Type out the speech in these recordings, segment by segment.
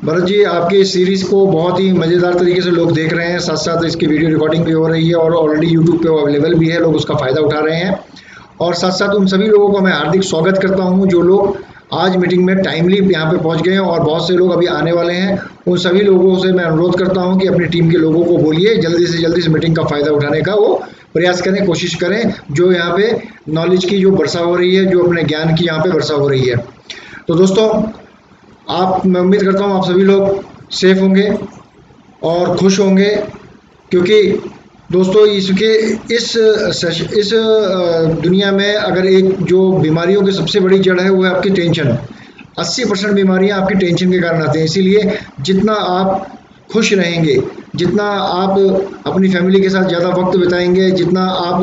भरत जी, आपकी इस सीरीज़ को बहुत ही मज़ेदार तरीके से लोग देख रहे हैं, साथ साथ इसकी वीडियो रिकॉर्डिंग भी हो रही है और ऑलरेडी यूट्यूब पे वो अवेलेबल भी है, लोग उसका फ़ायदा उठा रहे हैं। और साथ साथ उन सभी लोगों का मैं हार्दिक स्वागत करता हूं जो लोग आज मीटिंग में टाइमली यहाँ पे पहुंच गए हैं और बहुत से लोग अभी आने वाले हैं। उन सभी लोगों से मैं अनुरोध करता हूं कि अपनी टीम के लोगों को बोलिए जल्दी से जल्दी इस मीटिंग का फ़ायदा उठाने का वो प्रयास करें, कोशिश करें, जो यहाँ पे नॉलेज की जो वर्षा हो रही है, जो अपने ज्ञान की यहाँ पे वर्षा हो रही है। तो दोस्तों, मैं उम्मीद करता हूँ आप सभी लोग सेफ होंगे और खुश होंगे, क्योंकि दोस्तों इस दुनिया में अगर एक जो बीमारियों की सबसे बड़ी जड़ है वो है आपकी टेंशन। 80% बीमारियां आपकी टेंशन के कारण आती हैं। इसीलिए जितना आप खुश रहेंगे, जितना आप अपनी फैमिली के साथ ज़्यादा वक्त बिताएंगे, जितना आप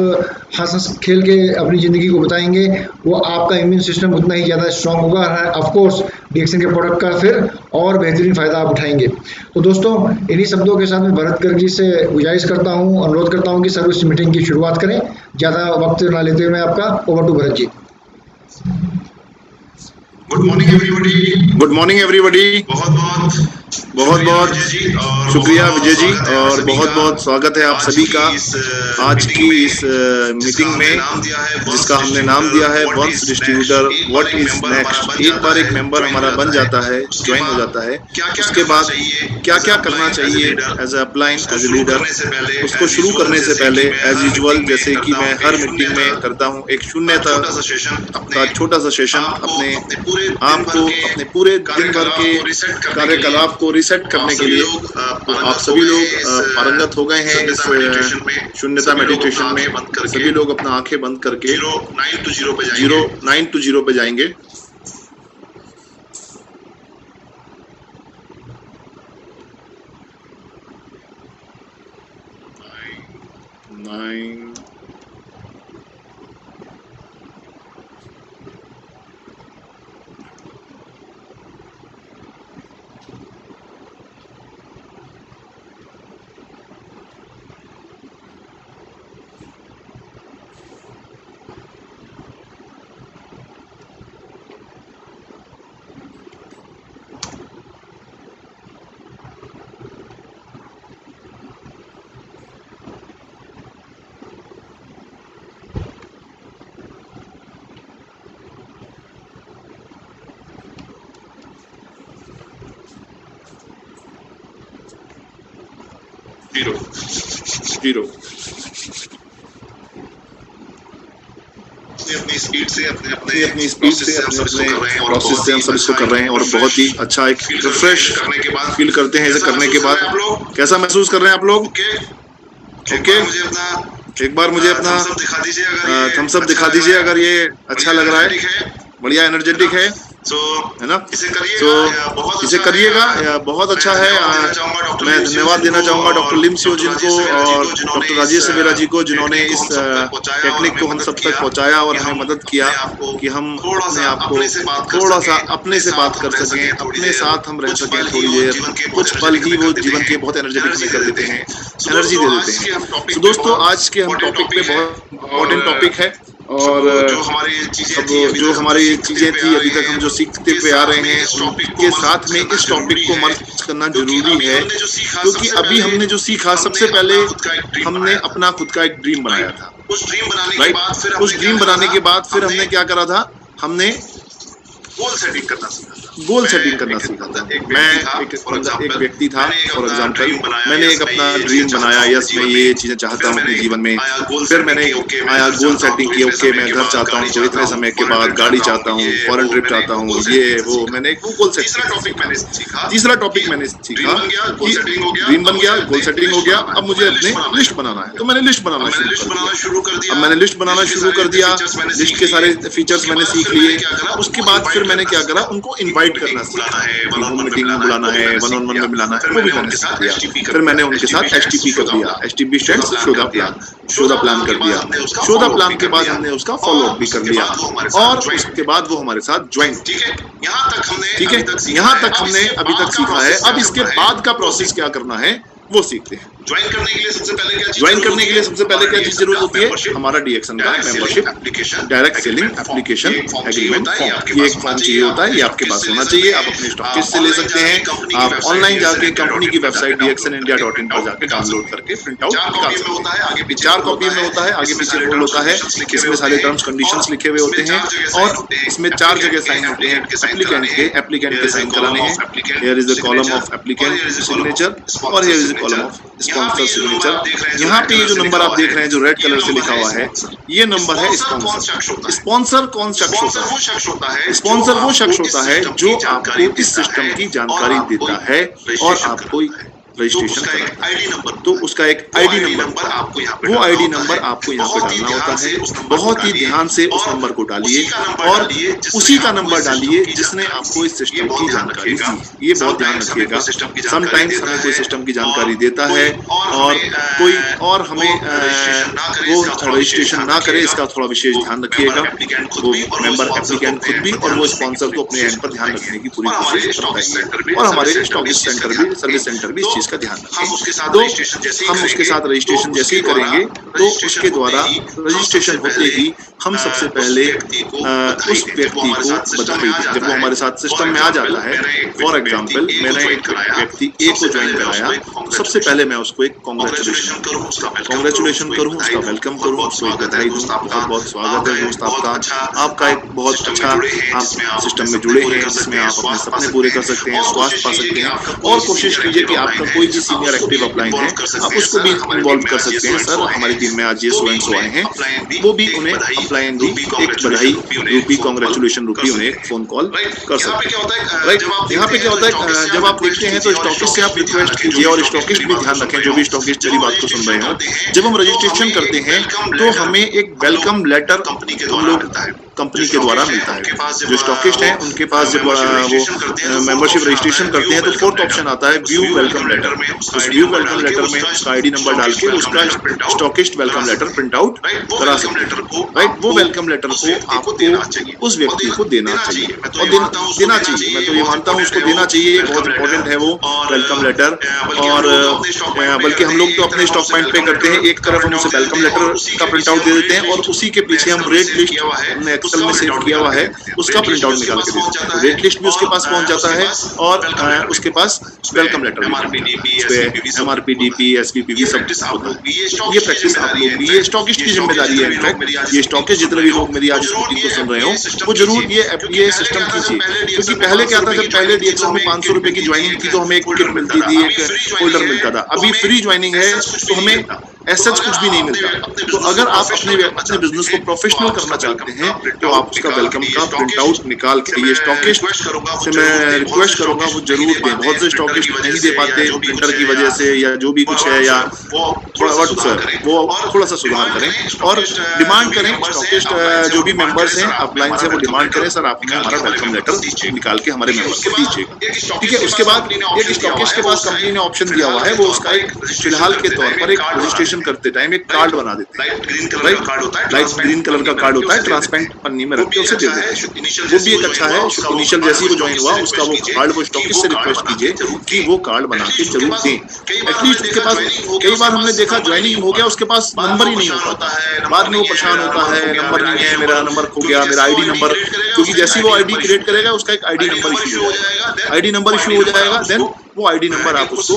हंस खेल के अपनी ज़िंदगी को बिताएंगे, वो आपका इम्यून सिस्टम उतना ही ज़्यादा स्ट्रांग होगा। ऑफ कोर्स डीएक्सएन के प्रोडक्ट का फिर और बेहतरीन फ़ायदा आप उठाएंगे। तो दोस्तों, इन्हीं शब्दों के साथ मैं भरत गर्ग जी से गुजारिश करता हूँ, अनुरोध करता हूँ कि सर इस मीटिंग की शुरुआत करें। ज़्यादा वक्त ना लेते हुए मैं आपका over to Bharat ji. Good morning everybody. बहुत बहुत शुक्रिया विजय जी और बहुत बहुत स्वागत है आप सभी का आज की इस मीटिंग में, जिसका हमने नाम दिया है once distributor what is next. एक बार एक मेंबर हमारा बन जाता है, ज्वाइन हो जाता है, उसके बाद क्या क्या करना चाहिए as a upline, as a leader. उसको शुरू करने से पहले एज यूजुअल, जैसे कि मैं हर मीटिंग में करता हूँ, एक शून्यता का छोटा सा सेशन अपने आप को, अपने पूरे दिन भर के कार्यकलाप को रीसेट करने के लिए। तो आप सभी लोग पारंगत हो गए हैं इस शून्यता मेडिटेशन में। सभी लोग अपना आंखें बंद करके 9 to 0 पे जाएंगे। जीरो अपनी स्पीड से अपने प्रोसेस से हम सब इसको कर रहे हैं और बहुत ही अच्छा एक रिफ्रेश फील करते हैं। इसे करने के बाद कैसा महसूस कर रहे हैं आप लोग? ओके, एक बार मुझे अपना थम्स अप दिखा दीजिए अगर ये अच्छा लग रहा है, बढ़िया एनर्जेटिक है ना। तो इसे करिएगा, बहुत अच्छा है। मैं धन्यवाद देना चाहूँगा डॉक्टर लिम सियो जिनको और डॉक्टर राजेश सवेरा जी को, जिन्होंने इस टेक्निक को हम सब तक पहुँचाया और हमें मदद किया कि हम अपने आप को थोड़ा सा अपने से बात कर सकें, अपने साथ हम रह सकें थोड़ी देर। कुछ पल ही वो जीवन के बहुत एनर्जेटिक हमें कर देते हैं, एनर्जी दे देते हैं। तो दोस्तों, आज के हम टॉपिक पे बहुत इम्पोर्टेंट टॉपिक है और जो हमारी चीजें थी अभी तक हम जो सीखते हुए आ रहे हैं, उनके साथ में इस टॉपिक को मर्ज करना जरूरी है। क्योंकि अभी हमने जो सीखा, सबसे पहले हमने अपना खुद का एक ड्रीम बनाया था, राइट। उस ड्रीम बनाने के बाद फिर हमने क्या करा था? हमने गोल सेटिंग करना सीखा था। मैं एक व्यक्ति था, फॉर एग्जांपल मैंने एक अपना ड्रीम बनाया, यस मैं ये चीजें चाहता हूँ अपने जीवन में। फिर मैंने आया गोल सेटिंग की, ओके मैं घर चाहता हूँ तो इतने समय के बाद, गाड़ी चाहता हूँ, फॉरेन ट्रिप चाहता हूँ, ये वो मैंने गोल सेटिंग। तीसरा टॉपिक मैंने सीखा कि ड्रीम बन गया, गोल सेटिंग हो गया, अब मुझे अपने लिस्ट बनाना है। तो मैंने लिस्ट बनाना शुरू कर दिया। अब मैंने लिस्ट बनाना शुरू कर दिया, लिस्ट के सारे फीचर्स मैंने सीख लिए। उसके बाद फिर मैंने क्या करा, उनको इनवाइट करना सीखा, मीटिंग में बुलाना है, वन ऑन वन में मिलाना है, वो भी मैंने सीख लिया। फिर मैंने उनके साथ एचटीपी कर दिया, HTP stands show the plan कर दिया। शो द प्लान के बाद हमने उसका फॉलो अप भी कर लिया और उसके बाद वो हमारे साथ ज्वाइन। ठीक है, यहाँ तक हमने अभी तक सीखा है। अब इसके बाद का प्रोसेस क्या करना है, वो सीखते हैं। ज्वाइन करने के लिए सबसे पहले क्या चीज जरूरत होती है? हमारा डीएक्सन का membership direct selling application agreement form. ये एक फॉर्म चाहिए होता है, ये आपके पास होना चाहिए। आप अपने स्टॉकिस्ट से ले सकते हैं, आप ऑनलाइन जाके कंपनी की वेबसाइट dxnindia.in पर जाके डाउनलोड करके प्रिंट आउट निकाल सकते हैं। 4 कॉपी में होता है, आगे पीछे फोल्ड होता है, इसमें सारे टर्म्स कंडीशंस लिखे हुए होते हैं और इसमें 4 जगह साइन होते हैं एप्लीकेंट के साइन कराने हैं। Here is the column of applicant signature और here is the column of sponsor signature. यहाँ पे ये जो नंबर आप देख रहे हैं जो रेड कलर से लिखा हुआ है, ये नंबर है स्पॉन्सर। स्पॉन्सर कौन शख्स होता है? स्पॉन्सर वो शख्स होता है जो आपको इस सिस्टम की जानकारी देता है और आपको रजिस्ट्रेशन कराता है। तो उसका एक आईडी नंबर वो आईडी नंबर आपको यहाँ पे डालना होता है। बहुत ही ध्यान से उस नंबर को डालिए और उसी का नंबर डालिए जिसने आपको इस सिस्टम की जानकारी दी। ये बहुत ध्यान रखिएगा। समटाइम्स हमें कोई सिस्टम की जानकारी देता है और कोई और हमें वो रजिस्ट्रेशन ना करे, इसका थोड़ा विशेष ध्यान रखिएगा। वो मेंबर एप्लीकेंट खुद भी और वो स्पॉन्सर को अपने एंड पर ध्यान रखने की पूरी कोशिश करता है और हमारे स्टॉकिस्ट सेंटर भी, सर्विस सेंटर भी इस चीज का ध्यान रखें। तो हम उसके साथ रजिस्ट्रेशन जैसे ही करेंगे तो उसके द्वारा रजिस्ट्रेशन होते ही हम सबसे पहले उस व्यक्ति को बधाई दें। जब वो हमारे साथ सिस्टम में आ जाता है, फॉर एग्जांपल मैंने एक व्यक्ति ए को ज्वाइन कराया, तो सबसे पहले मैं उसको एक कांग्रेचुलेशन करूं, उसका वेलकम करूं, उसको एक बधाई दूं, बहुत बहुत स्वागत है दोस्त आपका, आपका एक बहुत अच्छा आप सिस्टम में जुड़े हैं जिसमें आप अपने सपने पूरे कर सकते हैं, स्वास्थ्य पा सकते हैं। और कोशिश कीजिए कि आपका कोई भी सीनियर एक्टिव अपलाइन है आप उसको भी इन्वॉल्व कर सकते हैं। सर हमारी टीम में आज ये सो एंड सो आए हैं, वो भी उन्हें अपलाइन भी एक बधाई रूपी कांग्रेचुलेशन रूपी उन्हें एक फोन कॉल कर सकते हैं। राइट, यहाँ पे क्या होता है जब आप देखते हैं तो स्टॉकिस्ट से आप रिक्वेस्ट कीजिए और स्टॉकिस्ट भी ध्यान रखें, जो भी स्टॉकिस्ट मेरी बात को सुन रहे हो, जब हम रजिस्ट्रेशन करते हैं तो हमें एक वेलकम लेटर हम लोग कंपनी के द्वारा मिलता है। जो स्टॉकिस्ट हैं उनके पास जब वो मेंबरशिप रजिस्ट्रेशन करते हैं तो 4th ऑप्शन आता है व्यू वेलकम लेटर। उस व्यू वेलकम लेटर में उसका आईडी नंबर डाल के उसका stockist welcome letter print out करा सकते हैं। राइट, वो वेलकम लेटर को आपको उस व्यक्ति को देना चाहिए और देना चाहिए। मैं तो ये मानता हूँ उसको देना चाहिए, बहुत इंपॉर्टेंट है वो वेलकम लेटर। और बल्कि हम लोग तो अपने स्टॉक पॉइंट पे करते हैं, एक तरफ हम उसे वेलकम लेटर का प्रिंट आउट दे देते हैं और उसी के पीछे हम रेट लिस्ट हमने एक्सेल में सेव किया हुआ है उसका प्रिंट आउट निकाल के देते हैं। रेट लिस्ट भी उसके पास पहुंच जाता है और उसके पास welcome letter MRP DP SPPV सब होता है। ये प्रैक्टिस आप लोग भी, ये स्टॉकिस्ट की जिम्मेदारी है। इनफैक्ट ये स्टॉकिस्ट जितने भी लोग मेरी आज इस मीटिंग को सुन रहे हो वो जरूर ये सिस्टम कीजिए, क्योंकि पहले क्या था, जब पहले डीएक्सन में 500 रुपए की ज्वाइनिंग थी तो हमें एक किट मिलती थी, एक फोल्डर मिलता था। अभी फ्री ज्वाइनिंग है तो हमें ऐसा कुछ भी नहीं मिलता। तो अगर आप अपने बिजनेस को प्रोफेशनल करना चाहते हैं तो आप उसका वेलकम का प्रिंट आउट निकाल के ये स्टॉकिस्ट से मैं रिक्वेस्ट करूंगा वो जरूर दें। बहुत से स्टॉकिस्ट नहीं दे पाते प्रिंटर की वजह से या जो भी कुछ है, या वो थोड़ा सा सुधार करें और डिमांड करें। स्टॉकिस्ट जो भी मेंबर्स हैं अपलाइन से वो डिमांड करें, सर आप हमें हमारा वेलकम लेटर निकाल के हमारे मेंबर को दीजिएगा। ठीक है, उसके बाद एक स्टॉकिस्ट के पास कंपनी ने ऑप्शन दिया हुआ है, वो उसका एक फिलहाल के तौर पर एक रजिस्ट्रेशन करते टाइम एक कार्ड बना देते हैं। लाइट ग्रीन कलर का कार्ड होता है, ट्रांसपेरेंट पन्नी में रख के उसे दे देते हैं। वो भी एक अच्छा है। इनिशियल जैसे ही वो ज्वाइन हुआ उसका वो कार्ड वो स्टॉकिस्ट से रिक्वेस्ट कीजिए कि वो कार्ड बना के जरूर दें। एटलीस्ट उसके पास, कई बार हमने देखा ज्वाइनिंग हो गया उसके पास नंबर ही नहीं हो पाता, बाद में वो परेशान होता है, नंबर नहीं है, मेरा नंबर खो गया, मेरा आईडी नंबर, क्योंकि जैसे ही वो आईडी क्रिएट करेगा उसका एक आईडी नंबर इशू हो जाएगा। आईडी नंबर इशू हो जाएगा, देन वो आईडी नंबर आप उसको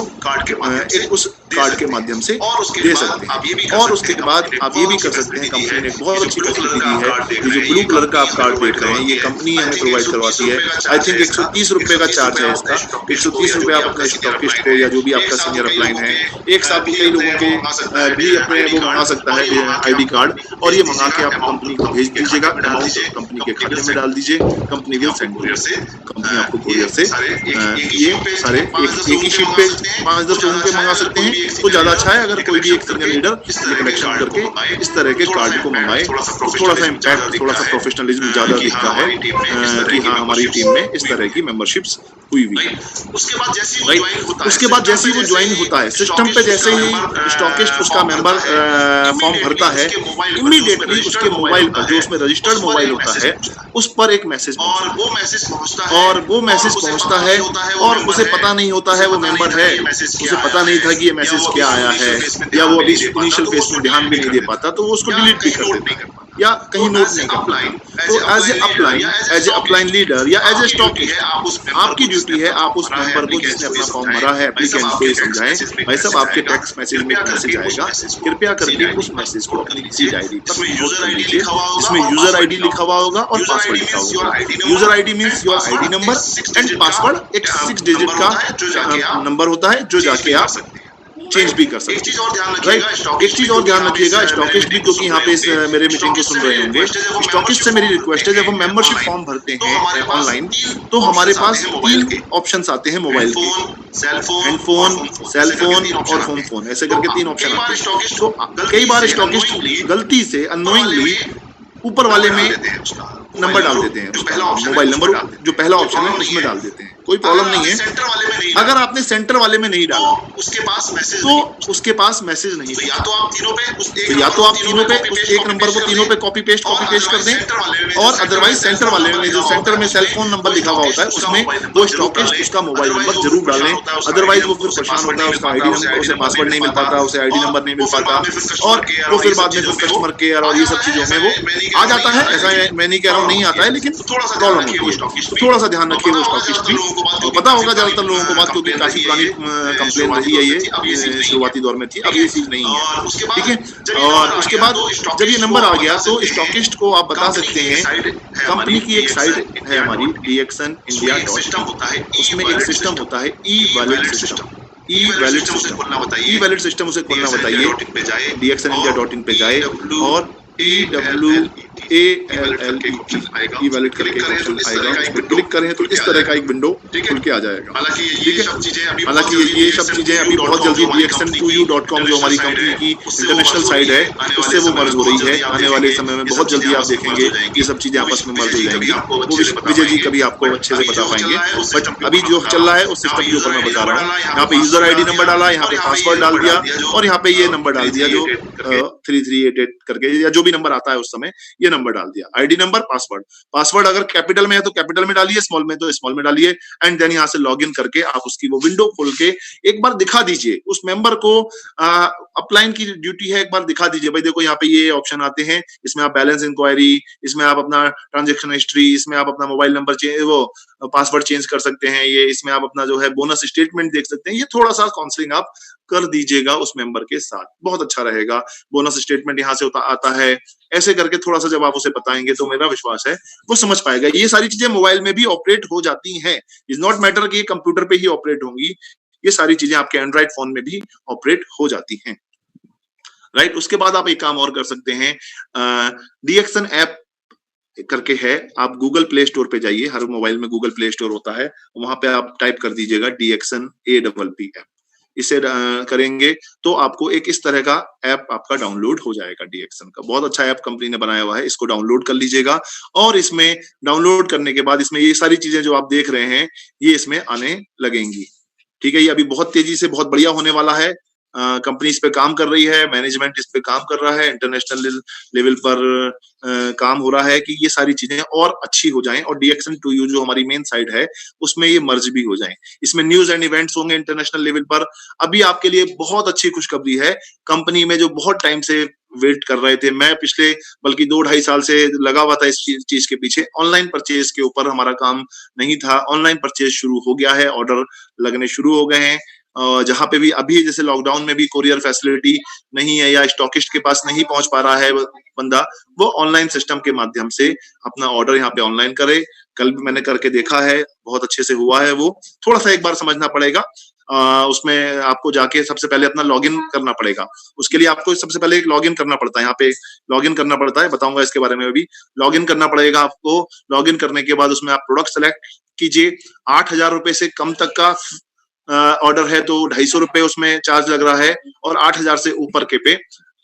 उस कार्ड के माध्यम से दे सकते हैं। और उसके बाद आप ये भी कर सकते हैं, कंपनी ने बहुत अच्छी फैसिलिटी दी है। ये जो ब्लू कलर का आप कार्ड देख रहे हैं ये कंपनी हमें प्रोवाइड करवाती है। आई थिंक 130 रुपए का चार्ज है इसका। 130 रुपए आप अपने स्टॉकिस्ट को या जो भी आपका सीनियर अपलाइन है, एक साथ कई लोगों के भी अपने वो मंगा सकता है आईडी कार्ड, और ये मंगा के आप कंपनी को भेज दीजिएगा। अमाउंट कंपनी के खाते में डाल दीजिए, company will send to you. Company आपको कोरियर से ये सारे एक ही शीट पे 5-10 लोगों पे मंगा सकते हैं तो ज्यादा अच्छा है। अगर कोई भी एक सीनियर लीडर कलेक्शन करके इस तरह के कार्ड को मंगाए, थोड़ा सा इम्पैक्ट, थोड़ा सा प्रोफेशनलिज्म ज्यादा दिखता है कि हाँ हमारी टीम में इस तरह की मेंबरशिप्स हुई हुई है। राइट, उसके बाद जैसे ही वो ज्वाइन होता है सिस्टम पे, जैसे ही स्टॉकिस्ट उसका मेंबर फॉर्म भरता है, इमीडिएटली उसके मोबाइल पर, जो उसमें रजिस्टर्ड मोबाइल होता है, उस पर एक मैसेज और वो मैसेज पहुंचता है और उसे पता नहीं होता है वो मेंबर है, उसे पता नहीं था कि ये मैसेज क्या आया है, या वो अभी इनिशियल फेज में ध्यान भी नहीं दे पाता, तो वो उसको डिलीट भी कर देता है या कहीं नोट नहीं कर पाता। तो एज ए अपलाइन लीडर या एज ए स्टॉकिस्ट, आपकी ड्यूटी है आप उस मेंबर को जिसने अपना फॉर्म भरा है, एप्लीकेंट को ये समझाएं, भाई साहब आपके टेक्स्ट मैसेज में एक मैसेज आएगा, कृपया करके उस मैसेज को अपनी किसी डायरी पर नोट कर लीजिए, जिसमें यूजर आईडी लिखा हुआ होगा और पासवर्ड लिखा होगा। User ID means your ID number and password एक 6 डिजिट का नंबर होता है जो जाके आप चेंज भी कर सकते हैं। राइट, एक चीज और ध्यान रखिएगा, स्टॉकिस्ट भी, क्योंकि यहाँ पे इस मेरे मीटिंग को सुन रहे होंगे, स्टॉकिस्ट से मेरी रिक्वेस्ट है, जब हम मेंबरशिप फॉर्म भरते हैं ऑनलाइन तो हमारे पास 3 ऑप्शंस आते हैं मोबाइल के, हैंडफोन, सेल फोन और होम फोन, ऐसे करके 3 ऑप्शन आते हैं। तो कई बार स्टॉकिस्ट गलती से अननोइंगली ऊपर वाले में नंबर डाल देते हैं, मोबाइल नंबर जो पहला ऑप्शन है उसमें डाल देते हैं, कोई प्रॉब्लम नहीं है। अगर आपने सेंटर वाले में नहीं डाला तो उसके पास मैसेज नहीं, तो या तो आप तीनों पे उस एक नंबर को तीनों पे कॉपी पेस्ट कर दें, और अदरवाइज सेंटर वाले में जो सेंटर में सेल फोन नंबर लिखा हुआ होता है उसमें वो स्टॉकिस्ट उसका मोबाइल नंबर जरूर डालें, अदरवाइज वो फिर परेशान होता है, उसका आईडी नंबर, उसे पासवर्ड नहीं मिल पाता, उसे आईडी नंबर नहीं मिल पाता, और वो फिर बाद में कस्टमर केयर और ये सब चीजों में वो आ जाता है। ऐसा मैं नहीं कह रहा हूँ नहीं आता है, लेकिन प्रॉब्लम होती है, थोड़ा सा ध्यान रखिए वो स्टॉकिस्ट भी। और पता होगा ज्यादातर लोगों को बात, क्योंकि काफी पुरानी कंप्लेन रही है ये, शुरुआती दौर में थी, अब ये चीज नहीं है, ठीक है। और उसके बाद जब ये नंबर आ गया तो स्टॉकिस्ट को आप बता सकते हैं, कंपनी की एक साइट है हमारी dxnindia.in, उसमें एक सिस्टम होता है ई वैलेट सिस्टम, ई वैलेट सिस्टम उसे खोलना बताइए, dxnindia.in पे जाए और EWALLET ई वैलेट करके ऑप्शन आएगा, उस पर क्लिक करें तो इस तरह का एक विंडो खुल के आ जाएगा। ठीक है, हालांकि ये सब चीजें अभी बहुत जल्दी dxn2u.com जो हमारी कंपनी की इंटरनेशनल साइट है उससे वो मर्ज हो रही है, आने वाले समय में बहुत जल्दी आप देखेंगे ये सब चीजें आपस में मर्ज हो जाएंगी। वो विजय जी कभी आपको अच्छे से बता पाएंगे, बट अभी जो चल रहा है उस सिस्टम के ऊपर मैं बता रहा हूँ। यहाँ पे यूजर आईडी नंबर डाला, यहाँ पे पासवर्ड डाल दिया, और यहाँ पे ये नंबर डाल दिया जो 3388 करके या जो भी नंबर आता है उस समय ये नंबर डाल दिया, आईडी नंबर, पासवर्ड अगर कैपिटल में है तो कैपिटल में डालिए, स्मॉल में तो स्मॉल में डालिए, एंड देन यहाँ से लॉगिन करके आप उसकी वो विंडो खोल के एक बार दिखा दीजिए उस मेंबर को। अपलाइन की ड्यूटी है, एक बार दिखा दीजिए, भाई देखो यहाँ पे ये ऑप्शन आते हैं, इसमें आप बैलेंस इंक्वायरी, इसमें आप अपना ट्रांजेक्शन हिस्ट्री, इसमें आप अपना मोबाइल नंबर पासवर्ड चेंज कर सकते हैं, ये इसमें आप अपना जो है बोनस स्टेटमेंट देख सकते हैं। ये थोड़ा सा काउंसलिंग आप कर दीजिएगा उस मेंबर के साथ, बहुत अच्छा रहेगा। बोनस स्टेटमेंट यहाँ से आता है, ऐसे करके थोड़ा सा जब आप उसे बताएंगे तो मेरा विश्वास है वो समझ पाएगा। ये सारी चीजें मोबाइल में भी ऑपरेट हो जाती हैं, इज नॉट मैटर कि कंप्यूटर पे ही ऑपरेट होंगी, ये सारी चीजें आपके एंड्रॉइड फोन में भी ऑपरेट हो जाती हैं। राइट, उसके बाद आप एक काम और कर सकते हैं, डीएक्सन ऐप करके है, आप गूगल प्ले स्टोर पे जाइए, हर मोबाइल में गूगल प्ले स्टोर होता है, वहां पे आप टाइप कर दीजिएगा डीएक्सन APP ऐप। इसे करेंगे तो आपको एक इस तरह का ऐप आपका डाउनलोड हो जाएगा, डीएक्सन का बहुत अच्छा ऐप कंपनी ने बनाया हुआ है, इसको डाउनलोड कर लीजिएगा। और इसमें डाउनलोड करने के बाद इसमें ये सारी चीजें जो आप देख रहे हैं ये इसमें आने लगेंगी। ठीक है, ये अभी बहुत तेजी से बहुत बढ़िया होने वाला है, कंपनी इस पे काम कर रही है, मैनेजमेंट इस पे काम कर रहा है, इंटरनेशनल लेवल पर काम हो रहा है कि ये सारी चीजें और अच्छी हो जाएं, और dxn2u जो हमारी मेन साइट है उसमें ये मर्ज भी हो जाएं। इसमें न्यूज एंड इवेंट्स होंगे इंटरनेशनल लेवल पर। अभी आपके लिए बहुत अच्छी खुशखबरी है, कंपनी में जो बहुत टाइम से वेट कर रहे थे, मैं पिछले बल्कि 2-2.5 साल से लगा हुआ था इस चीज के पीछे, ऑनलाइन परचेज के ऊपर हमारा काम नहीं था, ऑनलाइन परचेज शुरू हो गया है, ऑर्डर लगने शुरू हो गए हैं। जहां पे भी अभी जैसे लॉकडाउन में भी कोरियर फैसिलिटी नहीं है या स्टॉकिस्ट के पास नहीं पहुंच पा रहा है बंदा, वो ऑनलाइन सिस्टम के माध्यम से अपना ऑर्डर यहाँ पे ऑनलाइन करे। कल भी मैंने करके देखा है, बहुत अच्छे से हुआ है। वो थोड़ा सा एक बार समझना पड़ेगा, उसमें आपको जाके सबसे पहले अपना लॉगिन करना पड़ेगा। उसके लिए आपको सबसे पहले एक लॉगिन करना पड़ता है, यहाँ पे लॉगिन करना पड़ता है, बताऊंगा इसके बारे में अभी। लॉगिन करना पड़ेगा आपको, लॉगिन करने के बाद उसमें आप प्रोडक्ट सेलेक्ट कीजिए। 8,000 रुपए से कम तक का ऑर्डर है तो 250 रुपए उसमें चार्ज लग रहा है, और 8,000 से ऊपर के पे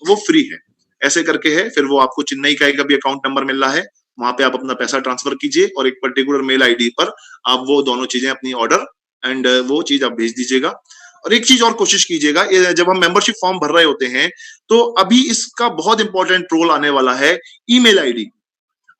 वो फ्री है। ऐसे करके है, फिर वो आपको चेन्नई का एक अभी अकाउंट नंबर मिल रहा है, वहां पे आप अपना पैसा ट्रांसफर कीजिए और एक पर्टिकुलर मेल आईडी पर आप वो दोनों चीजें अपनी ऑर्डर एंड वो चीज आप भेज दीजिएगा। और एक चीज और कोशिश कीजिएगा, जब हम मेंबरशिप फॉर्म भर रहे होते हैं तो अभी इसका बहुत इंपॉर्टेंट रोल आने वाला है ईमेल आईडी।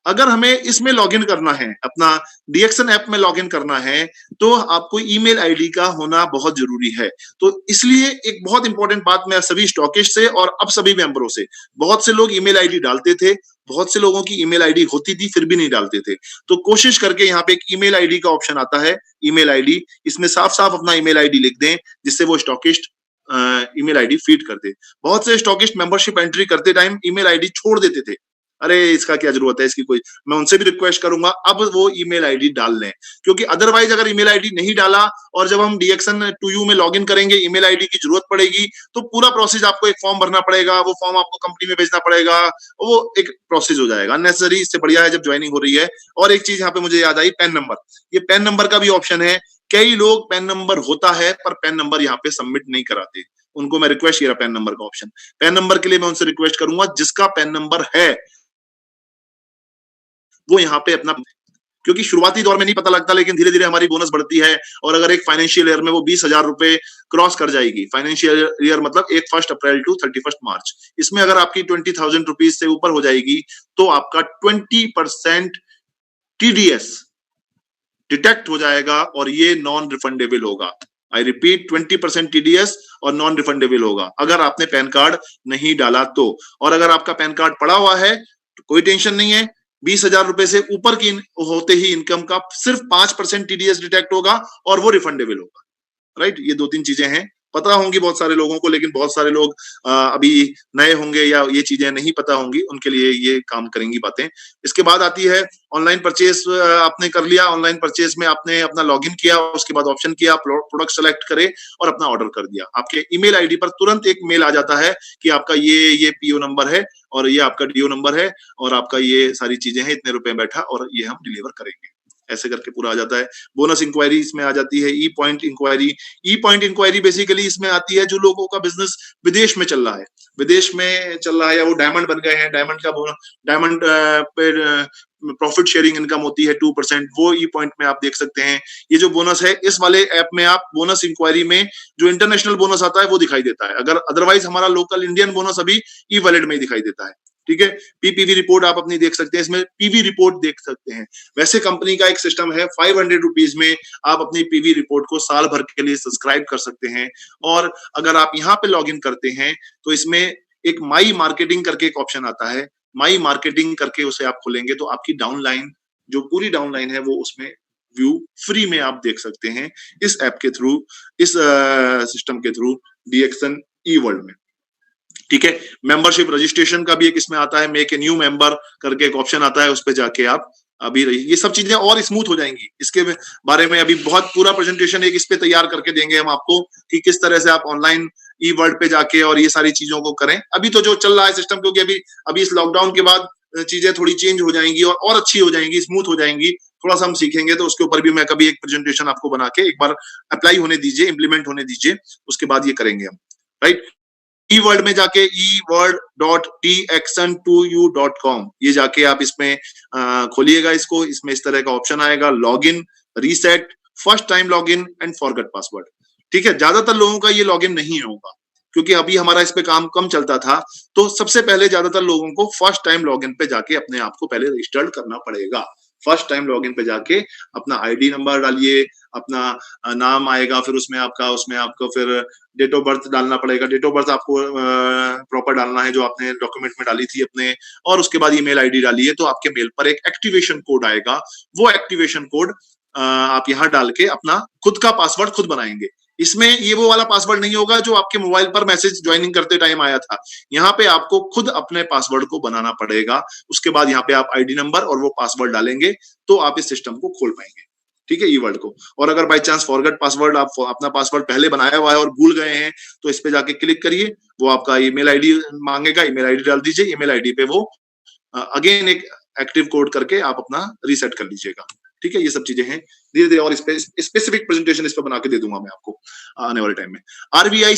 अगर हमें इसमें लॉगिन करना है, अपना डीएक्सन ऐप में लॉगिन करना है, तो आपको ईमेल आईडी का होना बहुत जरूरी है। तो इसलिए एक बहुत इंपॉर्टेंट बात मैं सभी स्टॉकिस्ट से और अब सभी मेंबरों से, बहुत से लोग ईमेल आईडी डालते थे, बहुत से लोगों की ईमेल आईडी होती थी फिर भी नहीं डालते थे। तो कोशिश करके यहाँ पे एक ईमेल आईडी का ऑप्शन आता है, ईमेल आईडी, इसमें साफ साफ अपना ईमेल आईडी लिख दें, जिससे वो स्टॉकिस्ट ईमेल आईडी फीड कर दे। बहुत से स्टॉकिस्ट मेंबरशिप एंट्री करते टाइम ईमेल आईडी छोड़ देते थे, अरे इसका क्या जरूरत है इसकी कोई, मैं उनसे भी रिक्वेस्ट करूंगा अब वो ईमेल आईडी डाल लें, क्योंकि अदरवाइज अगर ईमेल आईडी नहीं डाला और जब हम डीएक्सन टू यू में लॉगिन करेंगे ईमेल आईडी की जरूरत पड़ेगी, तो पूरा प्रोसेस आपको एक फॉर्म भरना पड़ेगा, वो फॉर्म आपको कंपनी में भेजना पड़ेगा, वो एक प्रोसेस हो जाएगा अननेसेसरी। इससे बढ़िया है जब ज्वाइनिंग हो रही है। और एक चीज यहाँ पे मुझे याद आई, पैन नंबर, ये पैन नंबर का भी ऑप्शन है। कई लोग पैन नंबर होता है पर पैन नंबर यहाँ पे सबमिट नहीं कराते, उनको मैं रिक्वेस्ट किया पैन नंबर का ऑप्शन, पैन नंबर के लिए मैं उनसे रिक्वेस्ट करूंगा जिसका पैन नंबर है वो यहाँ पे अपना, क्योंकि शुरुआती दौर में नहीं पता लगता, लेकिन धीरे धीरे हमारी बोनस बढ़ती है। और अगर एक फाइनेंशियल ईयर में वो 20,000 रुपए क्रॉस कर जाएगी, फाइनेंशियल ईयर मतलब 1 अप्रैल टू 31 मार्च, इसमें अगर आपकी 20,000 रुपीज से ऊपर हो जाएगी तो आपका 20% टीडीएस डिटेक्ट हो जाएगा और ये नॉन रिफंडेबल होगा। आई रिपीट, 20% टीडीएस और नॉन रिफंडेबल होगा अगर आपने पैन कार्ड नहीं डाला तो। और अगर आपका पैन कार्ड पड़ा हुआ है तो कोई टेंशन नहीं है, 20,000 रुपए से ऊपर की होते ही इनकम का सिर्फ 5% टीडीएस डिटेक्ट होगा और वो रिफंडेबल होगा। राइट, ये 2-3 चीजें हैं, पता होंगी बहुत सारे लोगों को, लेकिन बहुत सारे लोग अभी नए होंगे या ये चीजें नहीं पता होंगी, उनके लिए ये काम करेंगी बातें। इसके बाद आती है ऑनलाइन परचेस। आपने कर लिया, ऑनलाइन परचेस में आपने अपना लॉगिन किया, उसके बाद ऑप्शन किया, प्रोडक्ट सेलेक्ट करे और अपना ऑर्डर कर दिया। आपके ईमेल आईडी पर तुरंत एक मेल आ जाता है कि आपका ये पीओ नंबर है और ये आपका डीओ नंबर है और आपका ये सारी चीजें हैं, इतने रुपए बैठा और ये हम डिलीवर करेंगे, ऐसे करके पूरा आ जाता है। बोनस इंक्वायरी इसमें आ जाती है, E point inquiry. E point inquiry basically इसमें आती है जो लोगों का बिजनेस विदेश में चल रहा है, विदेश में चल रहा है या वो डायमंड बन गए हैं, डायमंड पे प्रॉफिट शेयरिंग इनकम होती है 2%, वो ई पॉइंट में आप देख सकते हैं। ये जो बोनस है इस वाले ऐप में आप बोनस इंक्वायरी में जो इंटरनेशनल बोनस आता है वो दिखाई देता है, अगर अदरवाइज हमारा लोकल इंडियन बोनस अभी ई वैलेट में ही दिखाई देता है। ठीक है, पीपीवी रिपोर्ट आप अपनी देख सकते हैं, इसमें पीवी रिपोर्ट देख सकते हैं। वैसे कंपनी का एक सिस्टम है, 500 रुपीज में आप अपनी पीवी रिपोर्ट को साल भर के लिए सब्सक्राइब कर सकते हैं। और अगर आप यहाँ पे लॉग इन करते हैं तो इसमें एक माई मार्केटिंग करके एक ऑप्शन आता है, माई मार्केटिंग करके उसे आप खोलेंगे तो आपकी डाउनलाइन, जो पूरी डाउनलाइन है वो उसमें व्यू फ्री में आप देख सकते हैं इस ऐप के थ्रू, इस सिस्टम के थ्रू, डीएक्सन ई वर्ल्ड में। ठीक है, मेंबरशिप रजिस्ट्रेशन का भी एक इसमें आता है, मेक ए न्यू मेंबर करके एक ऑप्शन आता है, उस पर जाके आप अभी ये सब चीजें और स्मूथ हो जाएंगी। इसके बारे में अभी बहुत पूरा प्रेजेंटेशन एक इस पे तैयार करके देंगे हम आपको कि किस तरह से आप ऑनलाइन ई वर्ल्ड पे जाके और ये सारी चीजों को करें। अभी तो जो चल रहा है सिस्टम, क्योंकि अभी इस लॉकडाउन के बाद चीजें थोड़ी चेंज हो जाएंगी और अच्छी हो जाएंगी, स्मूथ हो जाएंगी, थोड़ा सा हम सीखेंगे तो उसके ऊपर भी मैं कभी एक प्रेजेंटेशन आपको बना के एक बार अप्लाई होने दीजिए, इंप्लीमेंट होने दीजिए, उसके बाद ये करेंगे हम। राइट, ई वर्ल्ड में जाके eworld.txn2u.com ये जाके आप इसमें खोलिएगा इसको, इसमें इस तरह का ऑप्शन आएगा, login, reset, first time login and forget password. ठीक है, ज्यादातर लोगों का ये लॉगिन नहीं होगा क्योंकि अभी हमारा इस पे काम कम चलता था, तो सबसे पहले ज्यादातर लोगों को फर्स्ट टाइम लॉगिन पे जाके अपने आप को पहले रजिस्टर्ड करना पड़ेगा। फर्स्ट टाइम लॉगिन पे जाके अपना आईडी नंबर डालिए, अपना नाम आएगा, फिर उसमें आपको फिर डेट ऑफ बर्थ डालना पड़ेगा, डेट ऑफ बर्थ आपको प्रॉपर डालना है जो आपने डॉक्यूमेंट में डाली थी अपने, और उसके बाद ईमेल आईडी डालिए तो आपके मेल पर एक एक्टिवेशन कोड आएगा। वो एक्टिवेशन कोड आप यहाँ डाल के अपना खुद का पासवर्ड खुद बनाएंगे। इसमें ये वो वाला पासवर्ड नहीं होगा जो आपके मोबाइल पर मैसेज ज्वाइनिंग करते टाइम आया था, यहाँ पे आपको खुद अपने पासवर्ड को बनाना पड़ेगा। उसके बाद यहाँ पे आप आईडी नंबर और वो पासवर्ड डालेंगे तो आप इस सिस्टम को खोल पाएंगे। ठीक है, ई वर्ल्ड को। और अगर बाय चांस फॉरगेट पासवर्ड, आप अपना पासवर्ड पहले बनाया हुआ है और भूल गए हैं तो इस पे जाके क्लिक करिए, वो आपका ईमेल आईडी मांगेगा, ईमेल आईडी डाल दीजिए, ईमेल आईडी पे वो अगेन एक एक्टिव कोड करके आप अपना रीसेट कर लीजिएगा। ठीक है, ये सब चीजें हैं, धीरे धीरे और इस पे स्पेसिफिक प्रेजेंटेशन इस पे बना के दे दूंगा मैं आपको आने वाले टाइम में। आरबीआई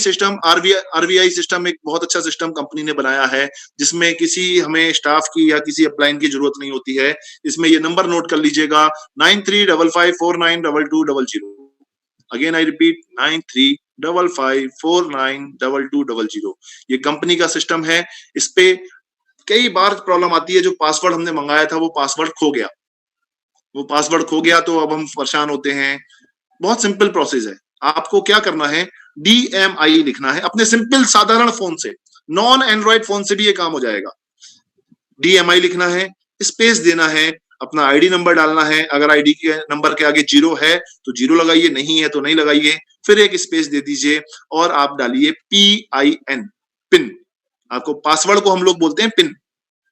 सिस्टम एक बहुत अच्छा सिस्टम कंपनी ने बनाया है जिसमें किसी हमें स्टाफ की या किसी अपलाइन की जरूरत नहीं होती है। इसमें ये नंबर नोट कर लीजिएगा, 9355492200। Again I repeat, 9355492200। ये कंपनी का सिस्टम है, इस पे कई बार प्रॉब्लम आती है, जो पासवर्ड हमने मंगाया था वो पासवर्ड खो गया, तो अब हम परेशान होते हैं। बहुत सिंपल प्रोसेस है, आपको क्या करना है, DMI लिखना है अपने सिंपल साधारण फोन से, नॉन एंड्रॉइड फोन से भी ये काम हो जाएगा। DMI लिखना है, स्पेस देना है, अपना आईडी नंबर डालना है, अगर आईडी के नंबर के आगे 0 है तो 0 लगाइए, नहीं है तो नहीं लगाइए, फिर एक स्पेस दे दीजिए और आप डालिए PIN, पिन। आपको पासवर्ड को हम लोग बोलते हैं पिन,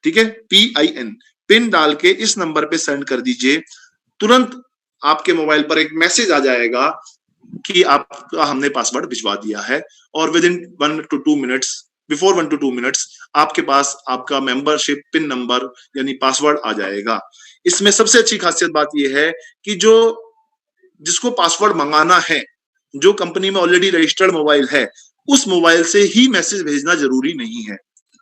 ठीक है, PIN, पिन डाल के इस नंबर पे सेंड कर दीजिए। तुरंत आपके मोबाइल पर एक मैसेज आ जाएगा कि आपका हमने पासवर्ड भिजवा दिया है, और with in 1 to 2 minutes, before 1 to 2 minutes आपके पास आपका मेंबरशिप पिन नंबर यानी पासवर्ड आ जाएगा। इसमें सबसे अच्छी खासियत बात यह है कि जिसको पासवर्ड मंगाना है, जो कंपनी में ऑलरेडी रजिस्टर्ड मोबाइल है, उस मोबाइल से ही मैसेज भेजना जरूरी नहीं है।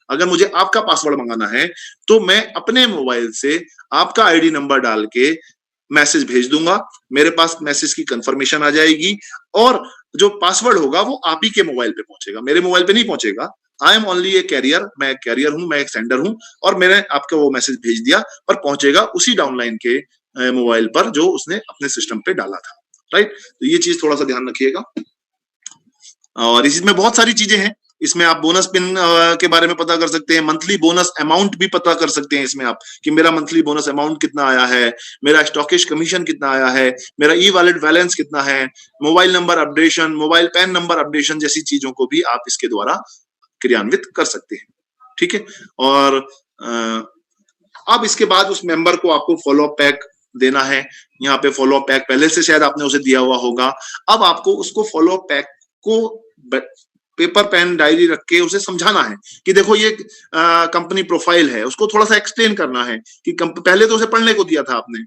अगर मुझे आपका पासवर्ड मंगाना है तो मैं अपने मोबाइल से आपका आईडी नंबर डाल के मैसेज भेज दूंगा, मेरे पास मैसेज की कंफर्मेशन आ जाएगी, और जो पासवर्ड होगा वो आप ही के मोबाइल पे पहुंचेगा, मेरे मोबाइल पे नहीं पहुंचेगा। I am only a carrier, मैं एक कैरियर हूं, मैं एक सेंडर हूं, और मैंने आपको वो मैसेज भेज दिया, पर पहुंचेगा उसी डाउनलाइन के मोबाइल पर जो उसने अपने सिस्टम पे डाला था, राइट। तो ये चीज थोड़ा सा ध्यान रखिएगा। और इसमें बहुत सारी चीजें हैं, इसमें आप बोनस पिन के बारे में पता कर सकते हैं, मंथली बोनस अमाउंट भी पता कर सकते हैं इसमें आप, कि मेरा मंथली बोनस अमाउंट कितना आया है, मेरा स्टॉकिश कमीशन कितना आया है, मेरा ई वॉलेट बैलेंस कितना है, mobile number updation, mobile pan number updation जैसी चीजों को भी आप इसके द्वारा क्रियान्वित कर सकते हैं, ठीक है। और अब इसके बाद उस मेंबर को आपको फॉलो अप पैक देना है। यहाँ पे फॉलो अप पैक पहले से शायद आपने उसे दिया हुआ होगा। अब आपको उसको फॉलो अप पैक को पेपर पेन डायरी रख के उसे समझाना है कि देखो ये कंपनी प्रोफाइल है, उसको थोड़ा सा एक्सप्लेन करना है कि पहले तो उसे पढ़ने को दिया था आपने,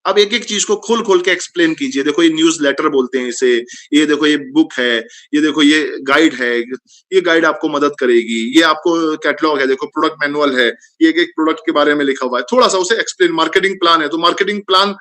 अब एक एक चीज को खोल खोल के एक्सप्लेन कीजिए। देखो ये न्यूज लेटर बोलते हैं इसे, ये देखो ये बुक है, ये देखो ये गाइड है, ये गाइड आपको मदद करेगी, ये आपको कैटलॉग है, देखो प्रोडक्ट मैनुअल है, ये एक एक प्रोडक्ट के बारे में लिखा हुआ है। थोड़ा सा उसे एक्सप्लेन, मार्केटिंग प्लान है तो मार्केटिंग प्लान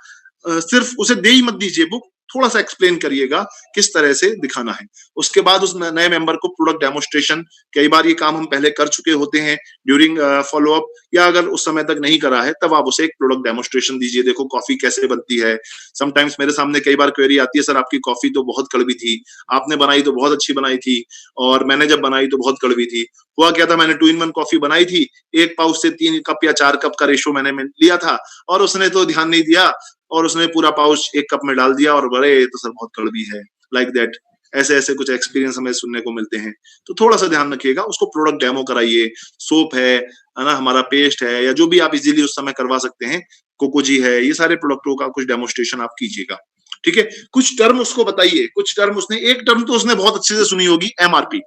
सिर्फ उसे दे ही मत दीजिए बुक, थोड़ा सा एक्सप्लेन करिएगा किस तरह से दिखाना है। उसके बाद उस नए मेंबर को प्रोडक्ट डेमोस्ट्रेशन, कई बार ये काम हम पहले कर चुके होते हैं ड्यूरिंग फॉलो अप, या अगर उस समय तक नहीं करा है तब आप उसे एक प्रोडक्ट डेमोस्ट्रेशन दीजिए। देखो कॉफी कैसे बनती है। समटाइम्स मेरे सामने कई बार क्वेरी आती है, सर आपकी कॉफी तो बहुत कड़वी थी, आपने बनाई तो बहुत अच्छी बनाई थी, और मैंने जब बनाई तो बहुत कड़वी थी। हुआ क्या था, मैंने 2-in-1 कॉफी बनाई थी, 1 पाउच से 3 कप या 4 कप का रेशो मैंने लिया था, और उसने तो ध्यान नहीं दिया और उसने पूरा पाउच 1 कप में डाल दिया, और बड़े तो सर बहुत कड़वी है, लाइक दैट। ऐसे ऐसे कुछ एक्सपीरियंस हमें सुनने को मिलते हैं। तो थोड़ा सा ध्यान रखिएगा, उसको प्रोडक्ट डेमो कराइए। सोप है ना, हमारा पेस्ट है, या जो भी आप इजीली उस समय करवा सकते हैं, कोकोजी है, ये सारे प्रोडक्टों का कुछ डेमोस्ट्रेशन आप कीजिएगा, ठीक है। कुछ टर्म उसको बताइए, कुछ टर्म उसने, एक टर्म तो उसने बहुत अच्छे से सुनी होगी, MRP,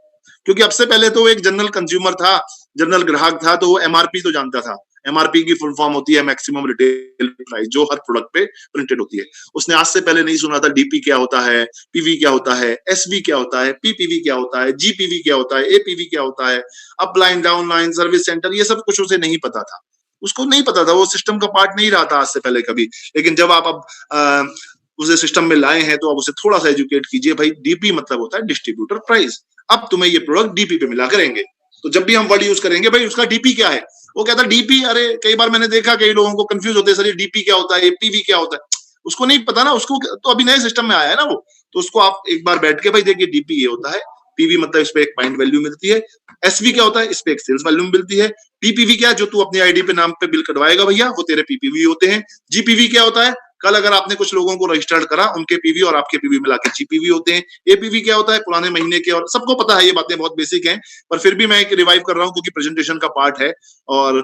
क्योंकि अब से पहले तो वो एक जनरल कंज्यूमर था, जनरल ग्राहक था, तो वो MRP तो जानता था। MRP की फुल फॉर्म होती है मैक्सिमम रिटेल प्राइस, जो हर प्रोडक्ट पे प्रिंटेड होती है। उसने आज से पहले नहीं सुना था DP क्या होता है, PV क्या होता है, SV क्या होता है, PPV क्या होता है, GPV क्या होता है, APV क्या होता है, अपलाइन डाउनलाइन सर्विस सेंटर, ये सब कुछ उसे नहीं पता था, उसको नहीं पता था, वो सिस्टम का पार्ट नहीं रहा था आज से पहले कभी। लेकिन जब आप अब उसे सिस्टम में लाए हैं तो आप उसे थोड़ा सा एजुकेट कीजिए, भाई DP मतलब होता है डिस्ट्रीब्यूटर प्राइस, अब तुम्हें ये प्रोडक्ट DP पे मिला करेंगे। तो जब भी हम वर्ड यूज करेंगे, भाई उसका DP क्या है, वो कहता है DP, अरे कई बार मैंने देखा कई लोगों को कंफ्यूज होते हैं, सर ये DP क्या होता है, ये PV क्या होता है, उसको नहीं पता ना, उसको तो अभी नए सिस्टम में आया है ना वो, तो उसको आप एक बार बैठ के, भाई देखिए DP ये होता है, PV मतलब इस पे एक पॉइंट वैल्यू मिलती है, SV क्या होता है, इस पे एक सेल्स वैल्यू मिलती है, PPV क्या है, जो तू अपनी आईडी पे नाम पे बिल कटवाएगा भैया, वो तेरे PPV होते हैं। GPV क्या होता है, कल अगर आपने कुछ लोगों को रजिस्टर्ड करा, उनके PV और आपके PV मिला के GPV होते हैं। APV क्या होता है, पुराने महीने के, और सबको पता है, ये बातें बहुत बेसिक हैं, पर फिर भी मैं एक रिवाइव कर रहा हूं क्योंकि प्रेजेंटेशन का पार्ट है। और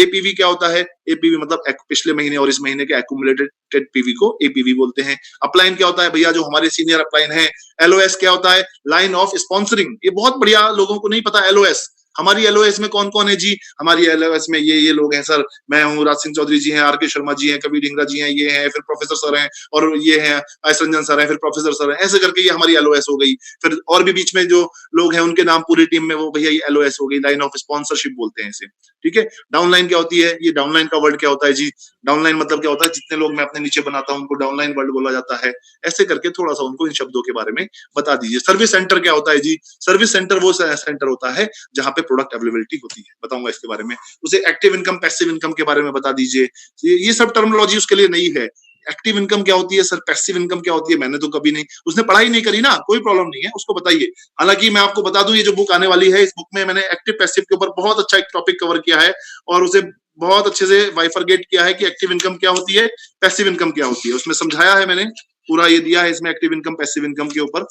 APV क्या होता है, APV मतलब पिछले महीने और इस महीने के एक्यूमुलेटेड PV को APV बोलते हैं। अपलाइन क्या होता है भैया, जो हमारे सीनियर अपलाइन है। LOS क्या होता है, लाइन ऑफ स्पॉन्सरिंग, ये बहुत बढ़िया लोगों को नहीं पता। LOS, हमारी LOS में कौन कौन है जी, हमारी LOS में ये लोग हैं सर, मैं हूँ, राज सिंह चौधरी जी हैं, RK शर्मा जी हैं, कबीर ढींगरा जी हैं, ये हैं, फिर प्रोफेसर सर हैं, और ये हैं एस रंजन सर हैं, फिर प्रोफेसर सर हैं, ऐसे करके ये हमारी LOS हो गई। फिर और भी बीच में जो लोग हैं उनके नाम पूरी टीम में, वो भैया ये LOS हो गई, लाइन ऑफ स्पॉन्सरशिप बोलते हैं इसे। ठीक है। डाउनलाइन क्या होती है, ये डाउनलाइन का वर्ड क्या होता है जी, डाउनलाइन मतलब क्या होता है, जितने लोग मैं अपने नीचे बनाता हूं उनको डाउनलाइन वर्ड बोला जाता है। ऐसे करके थोड़ा सा उनको इन शब्दों के बारे में बता दीजिए। सर्विस सेंटर क्या होता है जी, सर्विस सेंटर वो सेंटर होता है जहां पे प्रोडक्ट अवेलेबिलिटी होती है, बताऊंगा इसके बारे में। उसे एक्टिव इनकम पैसिव इनकम के बारे में बता दीजिए। ये सब टर्मिनोलॉजी उसके लिए नई है। एक्टिव इनकम क्या होती है सर, पैसिव इनकम क्या होती है, मैंने तो कभी नहीं, उसने पढ़ाई नहीं करी ना, कोई प्रॉब्लम नहीं है, उसको बताइए। हालांकि मैं आपको बता दूं, ये जो बुक आने वाली है, इस बुक में मैंने एक्टिव पैसिव के ऊपर बहुत अच्छा एक टॉपिक कवर किया है और उसे बहुत अच्छे से बाइफरगेट किया है कि एक्टिव इनकम क्या होती है, पैसिव इनकम क्या होती है, उसमें समझाया है मैंने, पूरा ये दिया है इसमें एक्टिव इनकम पैसिव इनकम के ऊपर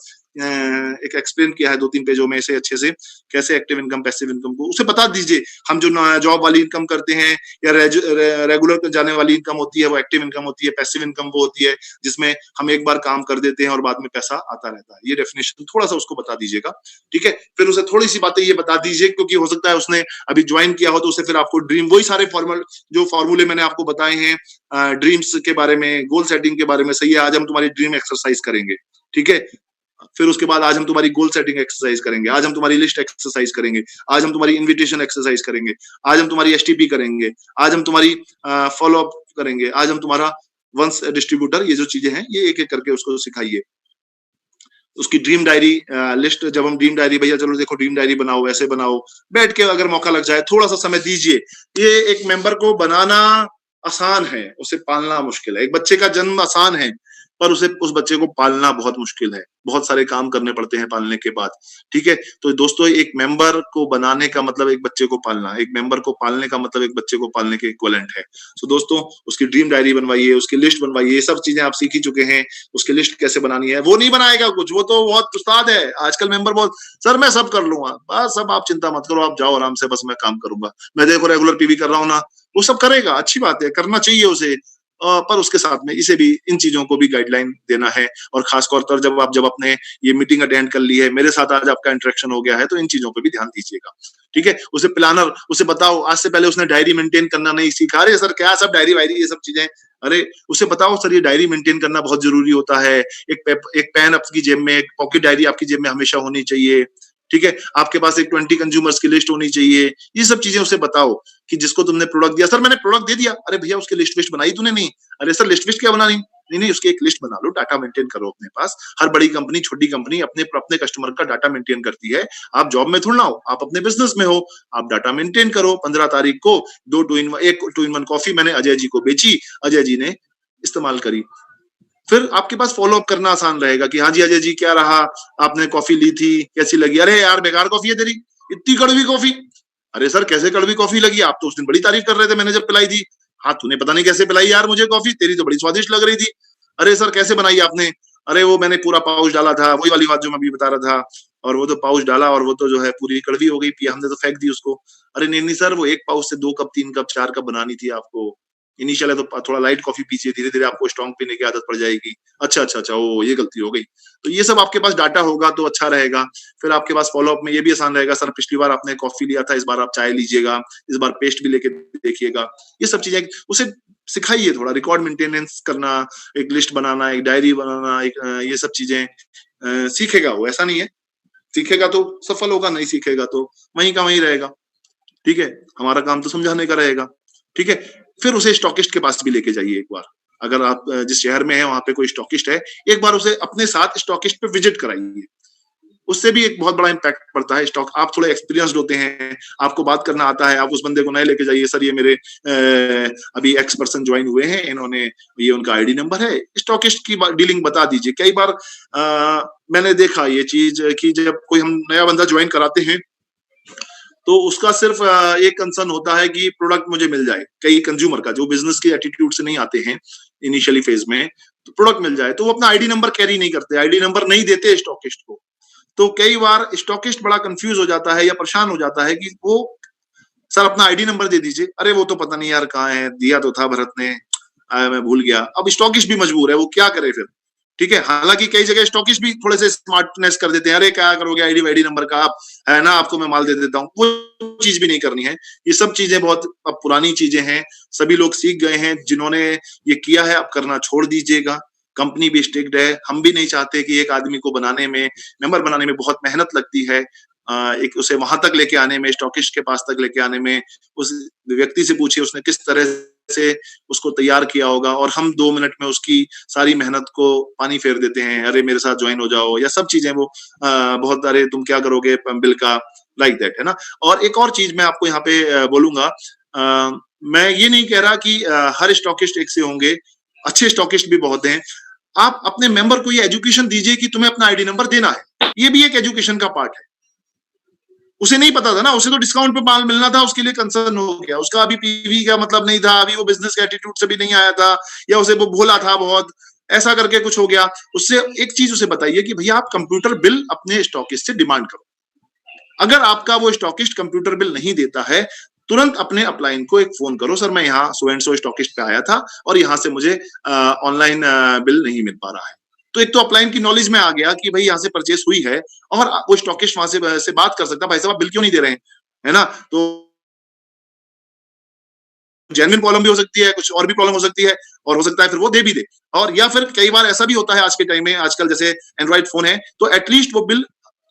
एक एक्सप्लेन किया है 2-3 पेजों में इसे अच्छे से, कैसे एक्टिव इनकम पैसिव इनकम को उसे बता दीजिए। हम जो जॉब वाली इनकम करते हैं या रेगुलर जाने वाली इनकम होती है वो एक्टिव इनकम होती है, पैसिव इनकम वो होती है जिसमें हम एक बार काम कर देते हैं और बाद में पैसा आता रहता है। ये डेफिनेशन थोड़ा सा उसको बता दीजिएगा, ठीक है। फिर उसे थोड़ी सी बातें ये बता दीजिए, क्योंकि हो सकता है उसने अभी ज्वाइन किया हो तो उसे फिर आपको ड्रीम, वही सारे फॉर्मूले मैंने आपको बताए हैं ड्रीम्स के बारे में, गोल सेटिंग के बारे में, सही है। आज हम तुम्हारी ड्रीम एक्सरसाइज करेंगे, ठीक है। फिर उसके बाद आज हम तुम्हारी गोल सेटिंग एक्सरसाइज करेंगे, आज हम तुम्हारी लिस्ट एक्सरसाइज करेंगे, आज हम तुम्हारी इनविटेशन एक्सरसाइज करेंगे, आज हम तुम्हारी एसटीपी करेंगे, आज हम तुम्हारी फॉलो अप करेंगे, आज हम तुम्हारा वंस डिस्ट्रीब्यूटर, ये जो चीजें हैं ये एक एक करके उसको सिखाइए। उसकी ड्रीम डायरी लिस्ट, जब हम ड्रीम डायरी, भैया चलो देखो ड्रीम डायरी बनाओ, ऐसे बनाओ, बैठ के अगर मौका लग जाए थोड़ा सा समय दीजिए। ये एक मेंबर को बनाना आसान है, उसे पालना मुश्किल है। एक बच्चे का जन्म आसान है पर उस बच्चे को पालना बहुत मुश्किल है, बहुत सारे काम करने पड़ते हैं पालने के बाद, ठीक है। तो दोस्तों, एक मेंबर को बनाने का मतलब एक बच्चे को पालना, एक मेंबर को पालने का मतलब एक बच्चे को पालने के इक्विवेलेंट है। तो दोस्तों, उसकी ड्रीम डायरी बनवाइए, उसकी लिस्ट बनवाइए, ये सब चीजें आप सीख ही चुके हैं। उसकी लिस्ट कैसे बनानी है वो नहीं बनाएगा कुछ, वो तो बहुत उस्ताद है। आजकल मेंबर बहुत, सर मैं सब कर लूंगा, बस सब आप चिंता मत करो, आप जाओ आराम से, बस मैं काम करूंगा, मैं देखो रेगुलर पीवी कर रहा हूँ ना, वो सब करेगा, अच्छी बात है, करना चाहिए उसे, पर उसके साथ में इसे भी, इन चीजों को भी गाइडलाइन देना है। और खासतौर पर जब अपने ये मीटिंग अटेंड कर ली है, मेरे साथ आज आपका इंटरेक्शन हो गया है, तो इन चीजों पे भी ध्यान दीजिएगा, ठीक है। उसे प्लानर, उसे बताओ, आज से पहले उसने डायरी मेंटेन करना नहीं सीखा, अरे सर क्या सब डायरी वायरी ये सब चीजें, अरे उसे बताओ सर ये डायरी मेंटेन करना बहुत जरूरी होता है। एक पेन आपकी जेब में, एक पॉकेट डायरी आपकी जेब में हमेशा होनी चाहिए, ठीक है। आपके पास एक 20 कंज्यूमर्स की लिस्ट होनी चाहिए। ये सब चीजें उसे बताओ कि जिसको तुमने प्रोडक्ट दिया, सर मैंने प्रोडक्ट दे दिया, अरे भैया उसकी लिस्ट विस्ट बनाई तूने? नहीं। अरे सर लिस्ट विस्ट क्या बनानी? नहीं, उसकी एक लिस्ट बना लो, डाटा मेंटेन करो अपने पास। हर बड़ी कंपनी, छोटी कंपनी अपने कस्टमर का डाटा मेंटेन करती है। आप जॉब में थोड़ा ना हो, आप अपने बिजनेस में हो, आप डाटा मेंटेन करो। 15 तारीख को 2-in-1 कॉफी मैंने अजय जी को बेची, अजय जी ने इस्तेमाल करी। फिर आपके पास फॉलो अप करना आसान रहेगा कि हाँ जी अजय जी क्या रहा, आपने कॉफी ली थी, कैसी लगी? अरे यार बेकार कॉफी है तेरी, इतनी कड़वी कॉफी। अरे सर कैसे कड़वी कॉफी लगी? आप तो उस दिन बड़ी तारीफ कर रहे थे मैंने जब पिलाई थी। हाँ तूने पता नहीं कैसे पिलाई यार मुझे कॉफी, तेरी तो बड़ी स्वादिष्ट लग रही थी। अरे सर कैसे बनाई आपने? अरे वो मैंने पूरा पाउच डाला था, वही वाली बात जो मैं अभी बता रहा था, और वो तो पाउच डाला और वो तो जो है पूरी कड़वी हो गई, पिया हमने तो फेंक दी उसको। अरे नहीं सर, वो 1 पाउच से 2 कप 3 कप 4 कप बनानी थी आपको। इनिशियल है तो थोड़ा लाइट कॉफी पीजिए, धीरे धीरे आपको स्ट्रॉन्ग पीने की आदत पड़ जाएगी। अच्छा, ओ ये गलती हो गई। तो ये सब आपके पास डाटा होगा तो अच्छा रहेगा। फिर आपके पास फॉलो अप में ये भी आसान रहेगा, सर पिछली बार आपने कॉफी लिया था, इस बार आप चाय लीजिएगा, इस बार पेस्ट भी लेके देखिएगा। ये सब चीजें उसे सिखाइए, थोड़ा रिकॉर्ड मेंटेनेंस करना, एक लिस्ट बनाना, एक डायरी बनाना, ये सब चीजें सीखेगा वो। ऐसा नहीं है, सीखेगा तो सफल होगा, नहीं सीखेगा तो वहीं का वहीं रहेगा, ठीक है। हमारा काम तो समझाने का रहेगा, ठीक है। फिर उसे स्टॉकिस्ट के पास भी लेके जाइए एक बार। अगर आप जिस शहर में है वहां पे कोई स्टॉकिस्ट है, एक बार उसे अपने साथ स्टॉकिस्ट पे विजिट कराइए। उससे भी एक बहुत बड़ा इम्पैक्ट पड़ता है। स्टॉक, आप थोड़े एक्सपीरियंस्ड होते हैं, आपको बात करना आता है, आप उस बंदे को नए लेके जाइए, सर ये मेरे अभी एक्स पर्सन ज्वाइन हुए हैं, इन्होंने, ये उनका आईडी नंबर है, स्टॉकिस्ट की डीलिंग बता दीजिए। कई बार मैंने देखा ये चीज कि जब कोई हम नया बंदा ज्वाइन कराते हैं तो उसका सिर्फ एक कंसर्न होता है कि प्रोडक्ट मुझे मिल जाए। कई कंज्यूमर का जो बिजनेस के एटीट्यूड से नहीं आते हैं इनिशियली फेज में, तो प्रोडक्ट मिल जाए तो वो अपना आईडी नंबर कैरी नहीं करते, आईडी नंबर नहीं देते स्टॉकिस्ट को। तो कई बार स्टॉकिस्ट बड़ा कंफ्यूज हो जाता है या परेशान हो जाता है कि वो, सर अपना आईडी नंबर दे दीजिए। अरे वो तो पता नहीं यार कहाँ है, दिया तो था भरत ने, मैं भूल गया। अब स्टॉकिस्ट भी मजबूर है, वो क्या करे फिर, ठीक है। हालांकि कई जगह स्टॉकिस्ट भी थोड़े से स्मार्टनेस कर देते हैं, अरे क्या करोगे आईडी वाईडी नंबर का, आप है ना, आपको मैं माल दे देता हूँ। वो चीज भी नहीं करनी है। ये सब चीजें बहुत अब पुरानी चीजें हैं, सभी लोग सीख गए हैं। जिन्होंने ये किया है अब करना छोड़ दीजिएगा। कंपनी भी स्ट्रिक्ट है, हम भी नहीं चाहते कि एक आदमी को बनाने में, मेंबर बनाने में बहुत मेहनत लगती है। एक उसे वहां तक लेके आने में, स्टॉकिस्ट के पास तक लेके आने में, उस व्यक्ति से पूछिए उसने किस तरह से उसको तैयार किया होगा, और हम 2 मिनट में उसकी सारी मेहनत को पानी फेर देते हैं। अरे मेरे साथ ज्वाइन हो जाओ, या सब चीजें वो बहुत, अरे तुम क्या करोगे बिल का, लाइक दैट, है ना। और एक और चीज मैं आपको यहाँ पे बोलूंगा, मैं ये नहीं कह रहा कि हर स्टॉकिस्ट एक से होंगे, अच्छे स्टॉकिस्ट भी बहुत हैं। आप अपने मेंबर को ये एजुकेशन दीजिए कि तुम्हें अपना आईडी नंबर देना है, ये भी एक एजुकेशन का पार्ट है। उसे नहीं पता था ना, उसे तो डिस्काउंट पे माल मिलना था, उसके लिए कंसर्न हो गया, उसका अभी पीवी का मतलब नहीं था, अभी वो बिजनेस के एटीट्यूड से भी नहीं आया था, या उसे वो भोला था बहुत, ऐसा करके कुछ हो गया। उससे एक चीज उसे बताइए कि भैया आप कंप्यूटर बिल अपने स्टॉकिस्ट से डिमांड करो। अगर आपका वो स्टॉकिस्ट कंप्यूटर बिल नहीं देता है, तुरंत अपने अपलाइन को एक फोन करो, सर मैं यहाँ सो एंड सो स्टॉकिस्ट पे आया था और यहाँ से मुझे ऑनलाइन बिल नहीं मिल पा रहा है। तो एक तो अपलाइन की नॉलेज में आ गया कि भाई यहाँ से परचेस हुई है, और वो स्टॉकिस्ट वहां से बात कर सकता, भाई साहब बिल क्यों नहीं दे रहे हैं, है ना। तो जेन्युइन प्रॉब्लम भी हो सकती है, कुछ और भी प्रॉब्लम हो सकती है, और हो सकता है फिर वो दे भी दे। और या फिर कई बार ऐसा भी होता है आज के टाइम में, आजकल जैसे एंड्रॉइड फोन है, तो एटलीस्ट वो बिल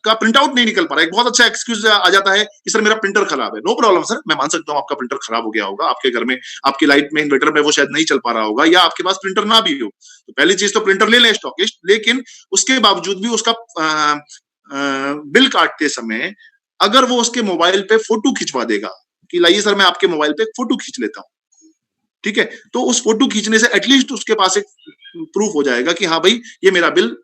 का प्रिंट आउट नहीं निकल पा रहा है। एक बहुत अच्छा एक्सक्यूज आ जाता है कि सर मेरा प्रिंटर खराब है। नो प्रॉब्लम सर, मैं मान सकता हूँ आपका प्रिंटर खराब हो गया होगा, आपके घर में आपकी लाइट में इन्वर्टर में वो शायद नहीं चल पा रहा होगा, या आपके पास प्रिंटर ना भी हो। तो पहली चीज तो प्रिंटर ले लें स्टॉकिस्ट, लेकिन उसके बावजूद भी उसका बिल काटते समय अगर वो उसके मोबाइल पे फोटो खिंचवा देगा कि लाइए सर मैं आपके मोबाइल पे एक फोटो खींच लेता हूँ, ठीक है, तो उस फोटो खींचने से एटलीस्ट उसके पास एक प्रूफ हो जाएगा कि हाँ भाई ये मेरा बिल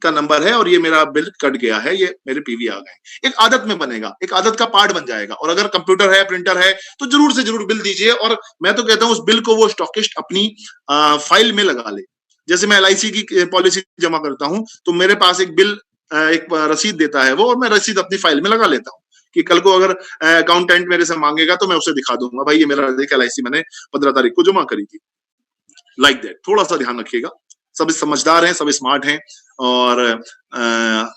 का नंबर है और ये मेरा बिल कट गया है, ये मेरे पीवी आ गए। एक आदत में बनेगा, एक आदत का पार्ट बन जाएगा। और अगर कंप्यूटर है, प्रिंटर है, तो जरूर से जरूर बिल दीजिए। और मैं तो कहता हूं उस बिल को वो स्टॉकिस्ट अपनी फाइल में लगा ले। जैसे मैं LIC की पॉलिसी जमा करता हूं, तो मेरे पास एक बिल, एक रसीद देता है वो, और मैं रसीद अपनी फाइल में लगा लेता हूँ कि कल को अगर अकाउंटेंट मेरे से मांगेगा तो मैं उसे दिखा दूंगा, भाई ये मेरा देख LIC मैंने 15 तारीख को जमा करी थी, लाइक दैट। थोड़ा सा ध्यान रखिएगा, सब समझदार हैं, सब स्मार्ट हैं, और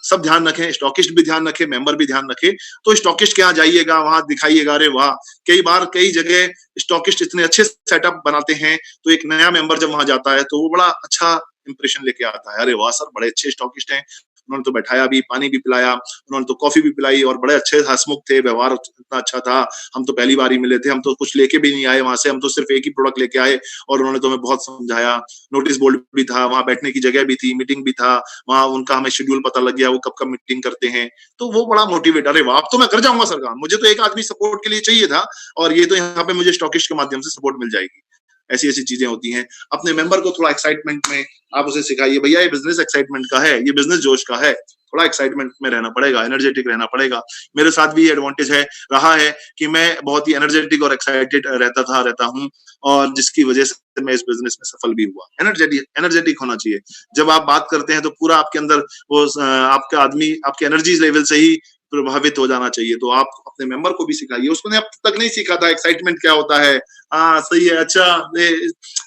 सब ध्यान रखें, स्टॉकिस्ट भी ध्यान रखे, मेंबर भी ध्यान रखे। तो स्टॉकिस्ट के यहाँ जाइएगा, वहां दिखाइएगा, अरे वाह, कई बार कई जगह स्टॉकिस्ट इतने अच्छे सेटअप बनाते हैं, तो एक नया मेंबर जब वहां जाता है तो वो बड़ा अच्छा इंप्रेशन लेके आता है, अरे वाह सर बड़े अच्छे स्टॉकिस्ट हैं, उन्होंने तो बैठाया भी, पानी भी पिलाया, उन्होंने तो कॉफी भी पिलाई, और बड़े अच्छे हंसमुख थे, व्यवहार इतना अच्छा था, हम तो पहली बार ही मिले थे, हम तो कुछ लेके भी नहीं आए वहां से, हम तो सिर्फ एक ही प्रोडक्ट लेके आए, और उन्होंने तो हमें बहुत समझाया, नोटिस बोर्ड भी था, वहां बैठने की जगह भी थी, मीटिंग भी था, वहां उनका हमें शेड्यूल पता लग गया, वो कब कब मीटिंग करते हैं। तो वो बड़ा मोटिवेट, अरे वाह अब तो मैं कर जाऊंगा सर काम, मुझे तो एक आदमी सपोर्ट के लिए चाहिए था, और ये तो यहाँ पे मुझे स्टॉकिस्ट के माध्यम से सपोर्ट मिल जाएगी। ऐसी ऐसी चीजें होती हैं। अपने मेंबर को थोड़ा एक्साइटमेंट में आप उसे सिखाइए, भैया ये बिजनेस एक्साइटमेंट का है, ये बिजनेस जोश का है, थोड़ा एक्साइटमेंट में रहना पड़ेगा, एनर्जेटिक रहना पड़ेगा। मेरे साथ भी ये एडवांटेज है रहा है कि मैं बहुत ही एनर्जेटिक और एक्साइटेड रहता हूँ, और जिसकी वजह से मैं इस बिजनेस में सफल भी हुआ। एनर्जेटिक होना चाहिए। जब आप बात करते हैं तो पूरा आपके अंदर वो आपका आदमी आपके एनर्जी लेवल से ही प्रभावित हो जाना चाहिए। तो आप अपने मेंबर को भी सिखाइए, उसने अब तक नहीं सीखा था एक्साइटमेंट क्या होता है, हाँ सही है, अच्छा,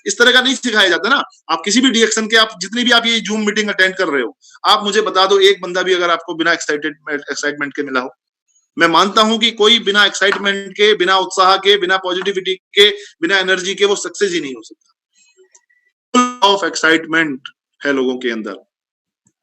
इस तरह का नहीं सिखाया जाता ना। आप किसी भी डिएक्शन के, आप जितनी भी आप ये जूम मीटिंग अटेंड कर रहे हो, आप मुझे बता दो एक बंदा भी अगर आपको बिना एक्साइटमेंट के मिला हो। मैं मानता हूं कि कोई बिना एक्साइटमेंट के, बिना उत्साह के, बिना पॉजिटिविटी के, बिना एनर्जी के वो सक्सेस ही नहीं हो सकता। फुल ऑफ एक्साइटमेंट है लोगों के अंदर,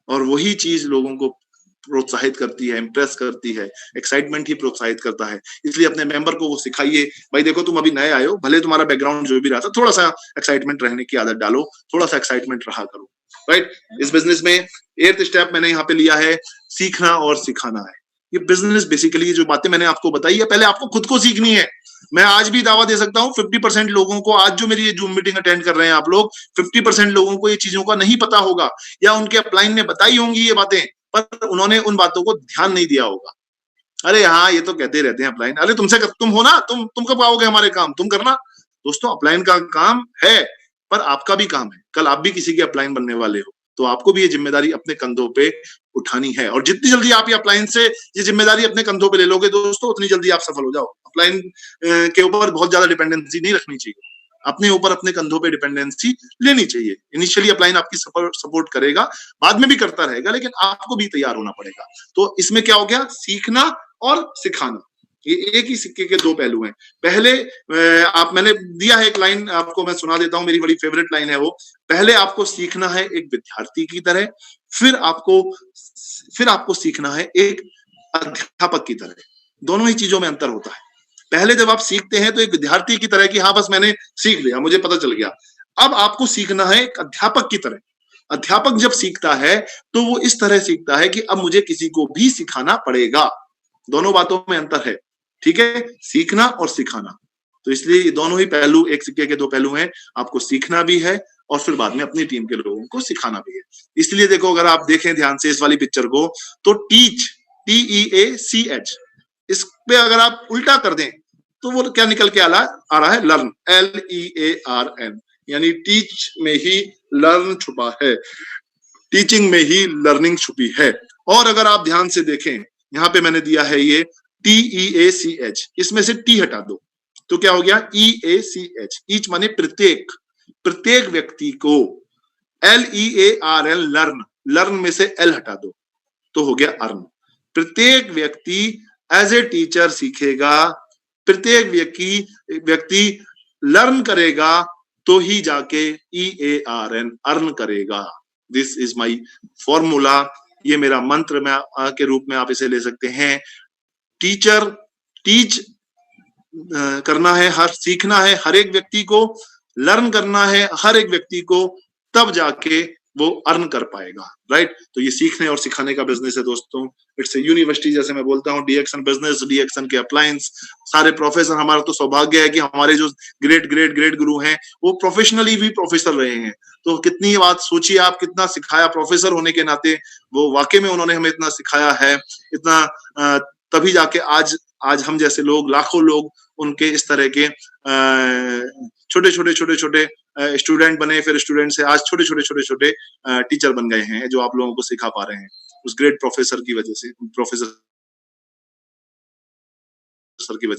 और वही चीज लोगों को प्रोत्साहित करती है, इंप्रेस करती है। एक्साइटमेंट ही प्रोत्साहित करता है। इसलिए अपने मेंबर को वो सिखाइए, भाई देखो तुम अभी नए आए हो, भले तुम्हारा बैकग्राउंड जो भी रहा था, थोड़ा सा एक्साइटमेंट रहने की आदत डालो, थोड़ा सा एक्साइटमेंट रहा करो, राइट। इस बिजनेस में 8th स्टेप मैंने यहाँ पे लिया है, सीखना और सिखाना है। ये बिजनेस बेसिकली जो बातें मैंने आपको बताई है, पहले आपको खुद को सीखनी है। मैं आज भी दावा दे सकता हूँ 50% लोगों को, आज जो मेरी ये जूम मीटिंग अटेंड कर रहे हैं आप लोग, 50% लोगों को ये चीजों का नहीं पता होगा, या उनके अपलाइन ने बताई होंगी ये बातें, पर उन्होंने उन बातों को ध्यान नहीं दिया होगा। अरे हाँ ये तो कहते रहते हैं अपलाइन, अरे तुम हो ना, तुम कब आओगे हमारे काम, तुम करना। दोस्तों अपलाइन का काम है, पर आपका भी काम है, कल आप भी किसी के अपलाइन बनने वाले हो, तो आपको भी ये जिम्मेदारी अपने कंधों पे उठानी है। और जितनी जल्दी आप ये अपलाइन से ये जिम्मेदारी अपने कंधों पे ले लोगे दोस्तों, उतनी जल्दी आप सफल हो जाओ। अपलाइन के ऊपर बहुत ज्यादा डिपेंडेंसी नहीं रखनी चाहिए, अपने ऊपर अपने कंधों पे डिपेंडेंसी लेनी चाहिए। इनिशियली अपलाइन आपकी सपोर्ट करेगा, बाद में भी करता रहेगा, लेकिन आपको भी तैयार होना पड़ेगा। तो इसमें क्या हो गया, सीखना और सिखाना, ये एक ही सिक्के के दो पहलू हैं। पहले मैंने दिया है एक लाइन, आपको मैं सुना देता हूं, मेरी बड़ी फेवरेट लाइन है वो। पहले आपको सीखना है एक विद्यार्थी की तरह, फिर आपको सीखना है एक अध्यापक की तरह। दोनों ही चीजों में अंतर होता है। पहले जब आप सीखते हैं तो एक विद्यार्थी की तरह कि हाँ बस मैंने सीख लिया, मुझे पता चल गया। अब आपको सीखना है एक अध्यापक की तरह। अध्यापक जब सीखता है तो वो इस तरह सीखता है कि अब मुझे किसी को भी सिखाना पड़ेगा। दोनों बातों में अंतर है, ठीक है, सीखना और सिखाना। तो इसलिए ये दोनों ही पहलू एक सिक्के के दो पहलू हैं। आपको सीखना भी है और फिर बाद में अपनी टीम के लोगों को सिखाना भी है। इसलिए देखो, अगर आप देखें ध्यान से इस वाली पिक्चर को, तो टीच, TEACH, इस पे अगर आप उल्टा कर दें तो वो क्या निकल के आ रहा है? लर्न, LEARN, यानी टीच में ही लर्न छुपा है, टीचिंग में ही लर्निंग छुपी है। और अगर आप ध्यान से देखें, यहाँ पे मैंने दिया है ये TEACH, इसमें से टी हटा दो तो क्या हो गया? EACH, ईच माने प्रत्येक, प्रत्येक व्यक्ति को। LEARN, लर्न, लर्न में से L हटा दो तो हो गया अर्न। प्रत्येक व्यक्ति एज ए टीचर सीखेगा, प्रत्येक व्यक्ति लर्न करेगा तो ही जाके EARN, अर्न करेगा। दिस इज माई फॉर्मूला, ये मेरा मंत्र में के रूप में आप इसे ले सकते हैं। टीचर टीच करना है, हर सीखना है हर एक व्यक्ति को, लर्न करना है हर एक व्यक्ति को, तब जाके वो अर्न कर पाएगा, राइट। तो ये सीखने और सिखाने का बिजनेस है दोस्तों। इट्स ए यूनिवर्सिटी, जैसे मैं बोलता हूँ, DXN बिजनेस, DXN के अप्लायंस, सारे प्रोफेसर, हमारा तो सौभाग्य है कि हमारे जो ग्रेट गुरु हैं वो प्रोफेशनली भी प्रोफेसर रहे हैं। तो कितनी बात सोचिए आप, कितना सिखाया प्रोफेसर होने के नाते, वो वाकई में उन्होंने हमें इतना सिखाया है, इतना तभी जाके आज हम जैसे लोग, लाखों लोग उनके इस तरह के छोटे छोटे स्टूडेंट बने, फिर स्टूडेंट से आज छोटे टीचर बन गए हैं जो आप लोगों को सिखा पा रहे हैं उस ग्रेट प्रोफेसर की वजह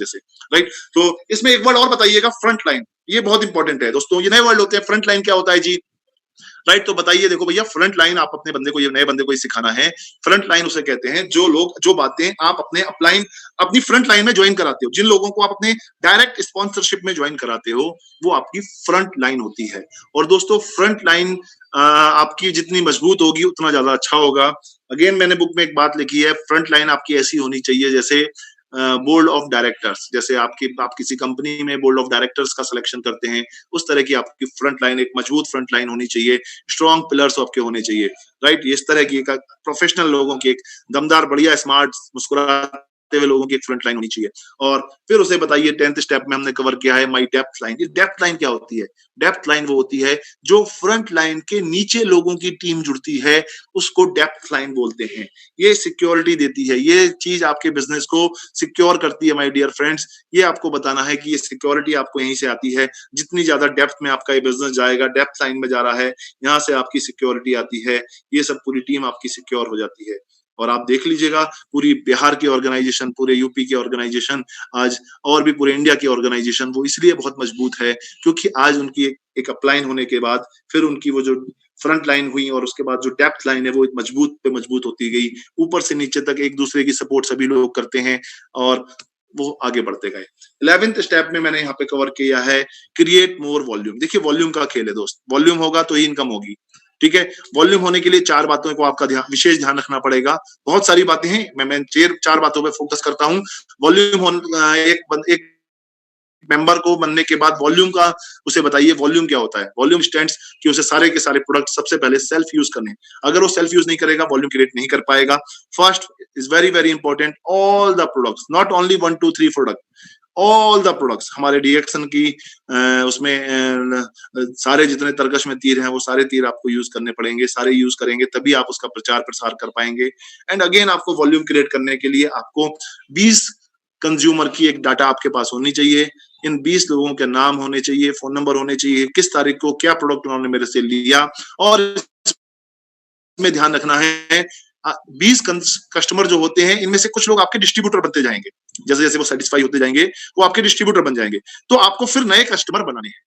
से, राइट। तो इसमें एक वर्ड और बताइएगा, फ्रंट लाइन, ये बहुत इंपॉर्टेंट है दोस्तों। ये नए वर्ड होते हैं, फ्रंट लाइन क्या होता है जी, राइट। तो बताइए, देखो भैया, फ्रंट लाइन आप अपने बंदे को, ये नए बंदे को सिखाना है। फ्रंट लाइन उसे कहते हैं जो बातें आप अपनी फ्रंट लाइन में ज्वाइन कराते हो, जिन लोगों को आप अपने डायरेक्ट स्पॉन्सरशिप में ज्वाइन कराते हो, वो आपकी फ्रंट लाइन होती है। और दोस्तों, फ्रंट लाइन आपकी जितनी मजबूत होगी उतना ज्यादा अच्छा होगा। अगेन, मैंने बुक में एक बात लिखी है, फ्रंट लाइन आपकी ऐसी होनी चाहिए जैसे बोर्ड ऑफ डायरेक्टर्स। जैसे आप किसी कंपनी में बोर्ड ऑफ डायरेक्टर्स का सिलेक्शन करते हैं, उस तरह की आपकी फ्रंट लाइन, एक मजबूत फ्रंट लाइन होनी चाहिए, स्ट्रॉन्ग पिलर्स आपके होने चाहिए, राइट। इस तरह की एक प्रोफेशनल लोगों की, एक दमदार, बढ़िया, स्मार्ट, मुस्कुराते हुए लोगों की एक फ्रंट लाइन होनी चाहिए। और फिर उसे बताइए, 10th स्टेप में हमने कवर किया है माई डेप्थ लाइन। ये डेप्थ लाइन क्या होती है? डेप्थ लाइन वो होती है जो फ्रंट लाइन के नीचे लोगों की टीम जुड़ती है, उसको डेप्थ लाइन बोलते हैं। ये सिक्योरिटी देती है, ये चीज आपके बिजनेस को सिक्योर करती है माय डियर फ्रेंड्स। ये आपको बताना है कि ये सिक्योरिटी आपको यहीं से आती है। जितनी ज्यादा डेप्थ में आपका ये बिजनेस जाएगा, डेप्थ लाइन में जा रहा है, यहाँ से आपकी सिक्योरिटी आती है, ये सब पूरी टीम आपकी सिक्योर हो जाती है। और आप देख लीजिएगा, पूरी बिहार की ऑर्गेनाइजेशन, पूरे यूपी की ऑर्गेनाइजेशन आज, और भी पूरे इंडिया की ऑर्गेनाइजेशन, वो इसलिए बहुत मजबूत है क्योंकि आज उनकी एक अपलाइन होने के बाद फिर उनकी वो जो फ्रंट लाइन हुई और उसके बाद जो डेप्थ लाइन है वो मजबूत पे मजबूत होती गई, ऊपर से नीचे तक एक दूसरे की सपोर्ट सभी लोग करते हैं और वो आगे बढ़ते गए। 11th स्टेप में मैंने यहाँ पे कवर किया है क्रिएट मोर वॉल्यूम। देखिए, वॉल्यूम का खेल है दोस्त, वॉल्यूम होगा तो ही इनकम होगी, ठीक है। वॉल्यूम होने के लिए 4 बातों को आपका विशेष ध्यान रखना पड़ेगा। बहुत सारी बातें हैं, मैं 4 बातों पे फोकस करता हूँ। वॉल्यूम, एक मेंबर को बनने के बाद वॉल्यूम का उसे बताइए, वॉल्यूम क्या होता है। वॉल्यूम स्टैंड्स कि उसे सारे के सारे प्रोडक्ट सबसे पहले सेल्फ यूज करने। अगर वो सेल्फ यूज नहीं करेगा, वॉल्यूम क्रिएट नहीं कर पाएगा। First is very very important, all the products, not only 1 2 3 product, all the products. हमारे DXN की उसमें सारे जितने तरकश में तीर हैं वो सारे तीर आपको यूज करने पड़ेंगे, सारे यूज करेंगे तभी आप उसका प्रचार प्रसार कर पाएंगे। एंड अगेन, आपको वॉल्यूम क्रिएट करने के लिए आपको 20 कंज्यूमर की एक डाटा आपके पास होनी चाहिए। इन 20 लोगों के नाम होने चाहिए, फोन नंबर होने चाहिए, किस तारीख को क्या प्रोडक्ट उन्होंने मेरे से लिया। और इसमें ध्यान रखना है, 20 कस्टमर जो होते हैं, इनमें से कुछ लोग आपके डिस्ट्रीब्यूटर बनते जाएंगे। जैसे जैसे वो सेटिस्फाई होते जाएंगे, वो आपके डिस्ट्रीब्यूटर बन जाएंगे। तो आपको फिर नए कस्टमर बनाने हैं,